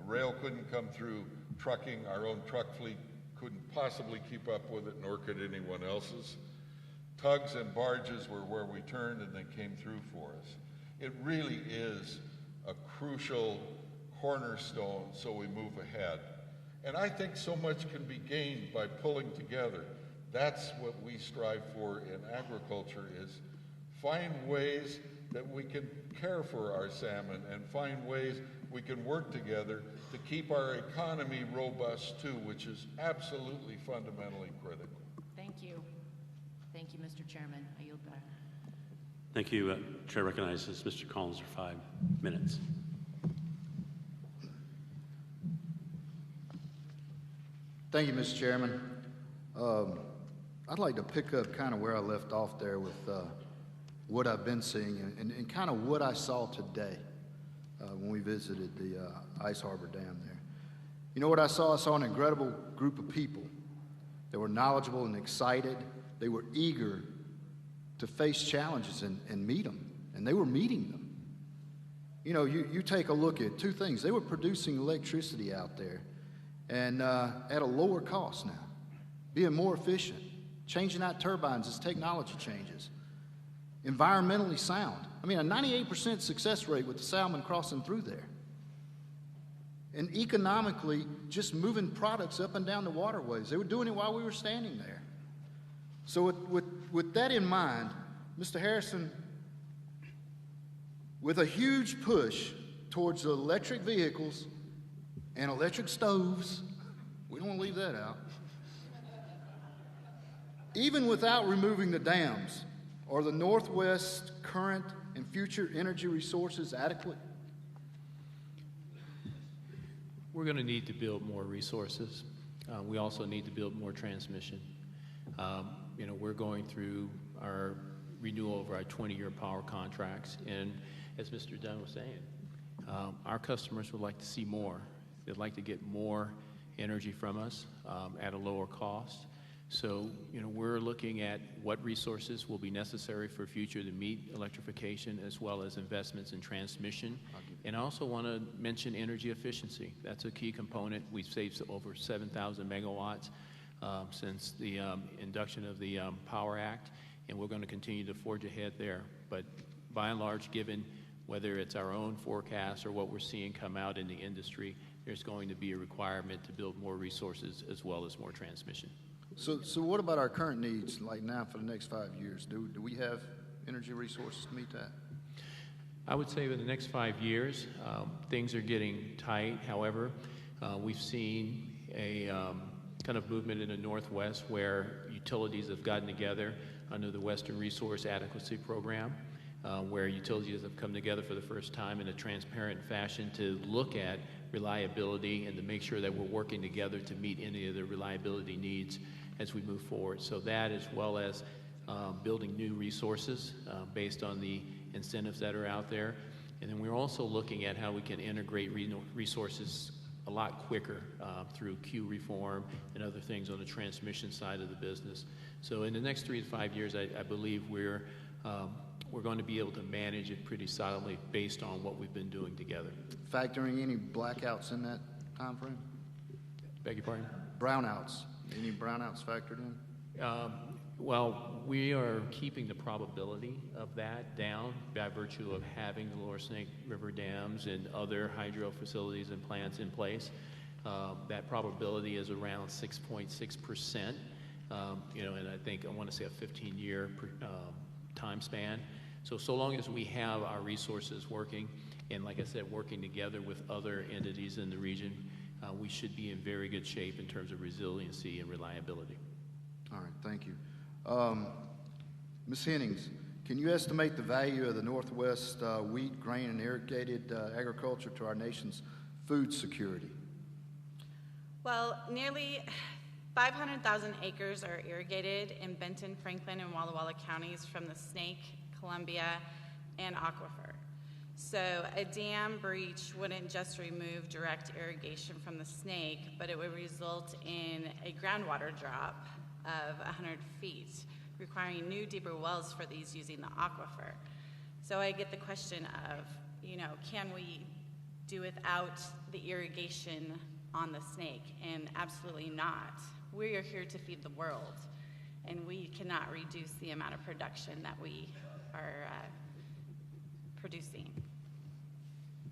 [SPEAKER 9] Rail couldn't come through, trucking, our own truck fleet couldn't possibly keep up with it, nor could anyone else's. Tugs and barges were where we turned and they came through for us. It really is a crucial cornerstone so we move ahead. And I think so much can be gained by pulling together. That's what we strive for in agriculture, is find ways that we can care for our salmon and find ways we can work together to keep our economy robust too, which is absolutely fundamentally critical.
[SPEAKER 13] Thank you. Thank you, Mr. Chairman. I yield back.
[SPEAKER 1] Thank you. Chair recognizes Mr. Collins for 5 minutes.
[SPEAKER 2] Thank you, Mr. Chairman. I'd like to pick up kind of where I left off there with what I've been seeing and kind of what I saw today when we visited the Ice Harbor Dam there. You know what I saw? I saw an incredible group of people that were knowledgeable and excited. They were eager to face challenges and meet them, and they were meeting them. You know, you take a look at two things. They were producing electricity out there and at a lower cost now, being more efficient, changing out turbines as technology changes, environmentally sound. I mean, a 98% success rate with the salmon crossing through there. And economically, just moving products up and down the waterways. They were doing it while we were standing there. So with that in mind, Mr. Harrison, with a huge push towards electric vehicles and electric stoves, we don't want to leave that out, even without removing the dams or the Northwest Current and future energy resources adequate?
[SPEAKER 5] We're going to need to build more resources. We also need to build more transmission. We're going through our renewal of our 20-year power contracts, and as Mr. Dunn was saying, our customers would like to see more. They'd like to get more energy from us at a lower cost. So, we're looking at what resources will be necessary for future to meet electrification, as well as investments in transmission. And I also want to mention energy efficiency. That's a key component. We've saved over 7,000 megawatts since the induction of the Power Act, and we're going to continue to forge ahead there. But by and large, given whether it's our own forecast or what we're seeing come out in the industry, there's going to be a requirement to build more resources as well as more transmission.
[SPEAKER 2] So what about our current needs, like now for the next 5 years? Do we have energy resources to meet that?
[SPEAKER 5] I would say in the next 5 years, things are getting tight. However, we've seen a kind of movement in the Northwest where utilities have gotten together under the Western Resource Adequacy Program, where utilities have come together for the first time in a transparent fashion to look at reliability and to make sure that we're working together to meet any of the reliability needs as we move forward. So that, as well as building new resources based on the incentives that are out there. And then we're also looking at how we can integrate resources a lot quicker through queue reform and other things on the transmission side of the business. So in the next 3 to 5 years, I believe we're going to be able to manage it pretty solidly based on what we've been doing together.
[SPEAKER 2] Factoring any blackouts in that time frame?
[SPEAKER 5] Beg your pardon?
[SPEAKER 2] Brownouts. Any brownouts factored in?
[SPEAKER 5] Well, we are keeping the probability of that down by virtue of having the Lower Snake River dams and other hydro facilities and plants in place. That probability is around 6.6%, and I think I want to say a 15-year time span. So long as we have our resources working, and like I said, working together with other entities in the region, we should be in very good shape in terms of resiliency and reliability.
[SPEAKER 2] All right, thank you. Ms. Hennings, can you estimate the value of the Northwest wheat, grain, and irrigated agriculture to our nation's food security?
[SPEAKER 8] Well, nearly 500,000 acres are irrigated in Benton, Franklin, and Walla Walla counties from the Snake, Columbia, and Aquifer. So a dam breach wouldn't just remove direct irrigation from the Snake, but it would result in a groundwater drop of 100 feet, requiring new, deeper wells for these using the aquifer. So I get the question of, can we do without the irrigation on the Snake? And absolutely not. We are here to feed the world, and we cannot reduce the amount of production that we are producing.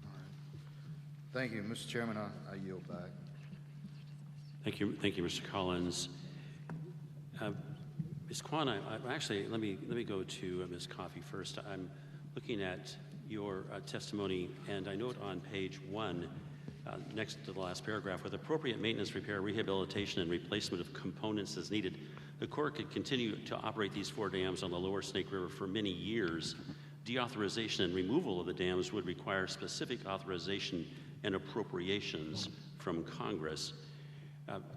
[SPEAKER 2] All right. Thank you, Mr. Chairman. I yield back.
[SPEAKER 1] Thank you, Mr. Collins. Ms. Kwan, actually, let me go to Ms. Coffey first. I'm looking at your testimony, and I note on page 1, next to the last paragraph, with appropriate maintenance, repair, rehabilitation, and replacement of components as needed, the Corps could continue to operate these 4 dams on the Lower Snake River for many years. Deauthorization and removal of the dams would require specific authorization and appropriations from Congress.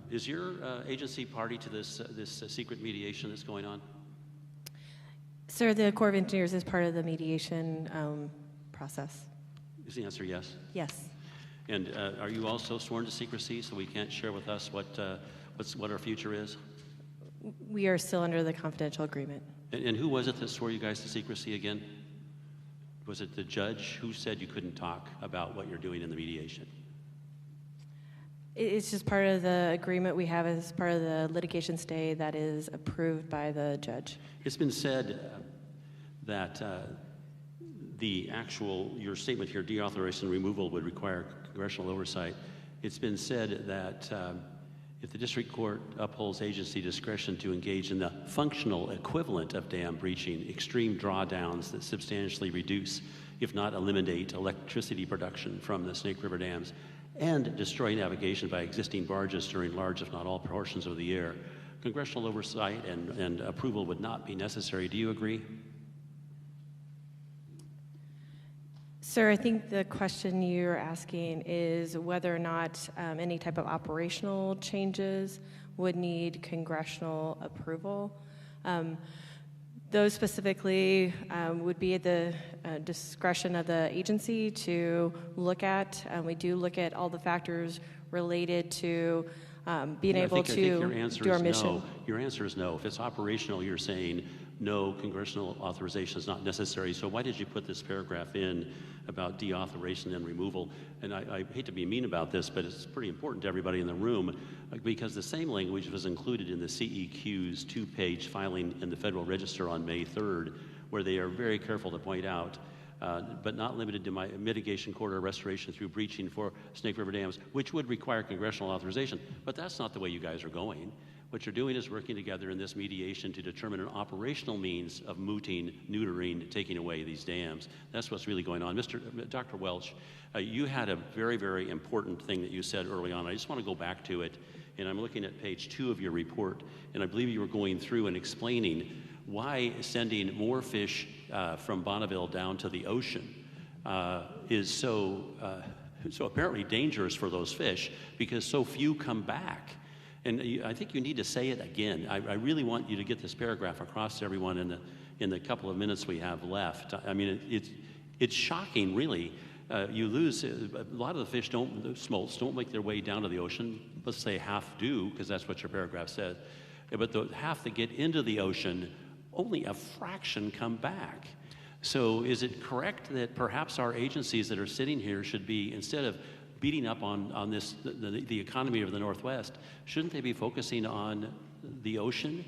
[SPEAKER 1] Is your agency party to this secret mediation that's going on?
[SPEAKER 3] Sir, the Corps of Engineers is part of the mediation process.
[SPEAKER 1] Is the answer yes?
[SPEAKER 3] Yes.
[SPEAKER 1] And are you also sworn to secrecy, so we can't share with us what our future is?
[SPEAKER 3] We are still under the confidential agreement.
[SPEAKER 1] And who was it that swore you guys to secrecy again? Was it the judge? Who said you couldn't talk about what you're doing in the mediation?
[SPEAKER 3] It's just part of the agreement we have as part of the litigation stay that is approved by the judge.
[SPEAKER 1] It's been said that your statement here, deauthorization and removal, would require congressional oversight. It's been said that if the district court upholds agency discretion to engage in the functional equivalent of dam breaching, extreme drawdowns that substantially reduce, if not eliminate, electricity production from the Snake River dams, and destroy navigation by existing barges during large, if not all, portions of the year, congressional oversight and approval would not be necessary. Do you agree?
[SPEAKER 3] Sir, I think the question you're asking is whether or not any type of operational changes would need congressional approval. Those specifically would be at the discretion of the agency to look at. We do look at all the factors related to being able to do our mission.
[SPEAKER 1] No. Your answer is no. If it's operational, you're saying no, congressional authorization is not necessary. So why did you put this paragraph in about deauthorization and removal? And I hate to be mean about this, but it's pretty important to everybody in the room because the same language was included in the CEQ's two-page filing in the Federal Register on May 3rd, where they are very careful to point out, but not limited to mitigation, corridor restoration through breaching for Snake River dams, which would require congressional authorization. But that's not the way you guys are going. What you're doing is working together in this mediation to determine an operational means of mooting, neutering, taking away these dams. That's what's really going on. Dr. Welch, you had a very, very important thing that you said early on. I just want to go back to it, and I'm looking at page 2 of your report, and I believe you were going through and explaining why sending more fish from Bonneville down to the ocean is so apparently dangerous for those fish because so few come back. And I think you need to say it again. I really want you to get this paragraph across to everyone in the couple of minutes we have left. I mean, it's shocking, really. You lose, a lot of the fish the smolts don't make their way down to the ocean. Let's say half do, because that's what your paragraph said. But the half that get into the ocean, only a fraction come back. So is it correct that perhaps our agencies that are sitting here should be, instead of beating up on this, the economy of the Northwest, shouldn't they be focusing on the ocean?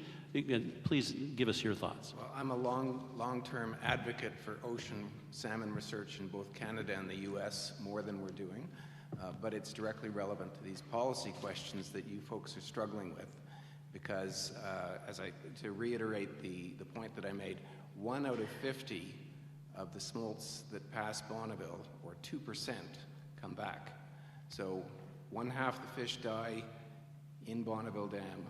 [SPEAKER 1] Please give us your thoughts.
[SPEAKER 11] Well, I'm a long-term advocate for ocean salmon research in both Canada and the U.S., more than we're doing, but it's directly relevant to these policy questions that you folks are struggling with, because to reiterate the point that I made, 1 out of 50 of the smolts that pass Bonneville, or 2%, come back. So 1/2 the fish die in Bonneville Dam,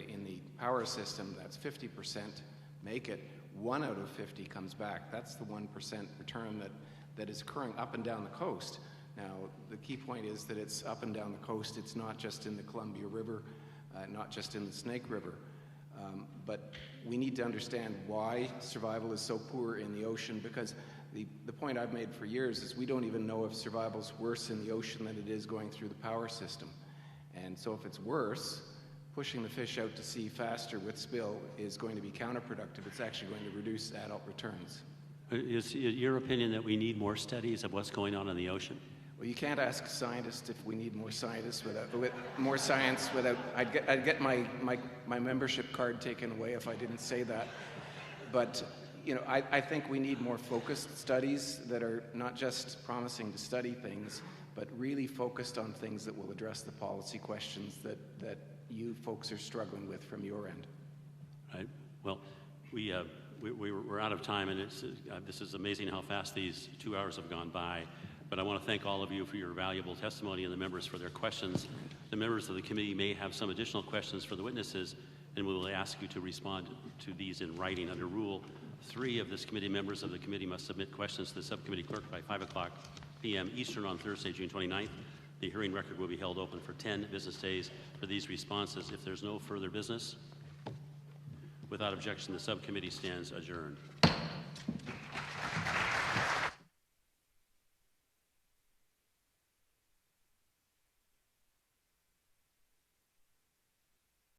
[SPEAKER 11] in the power system. That's 50%. Make it 1 out of 50 comes back. That's the 1% return that is occurring up and down the coast. Now, the key point is that it's up and down the coast. It's not just in the Columbia River, not just in the Snake River. But we need to understand why survival is so poor in the ocean, because the point I've made for years is we don't even know if survival's worse in the ocean than it is going through the power system. And so if it's worse, pushing the fish out to sea faster with spill is going to be counterproductive. It's actually going to reduce adult returns.
[SPEAKER 1] Is it your opinion that we need more studies of what's going on in the ocean?
[SPEAKER 11] Well, you can't ask scientists if we need more scientists more science without. I'd get my membership card taken away if I didn't say that. But I think we need more focused studies that are not just promising to study things, but really focused on things that will address the policy questions that you folks are struggling with from your end.
[SPEAKER 1] Right. Well, we're out of time, and this is amazing how fast these 2 hours have gone by. But I want to thank all of you for your valuable testimony and the members for their questions. The members of the committee may have some additional questions for the witnesses, and we will ask you to respond to these in writing. Under Rule 3 of this committee, members of the committee must submit questions to the subcommittee clerk by 5:00 p.m. Eastern on Thursday, June 29th. The hearing record will be held open for 10 business days for these responses. If there's no further business, without objection, the subcommittee stands adjourned.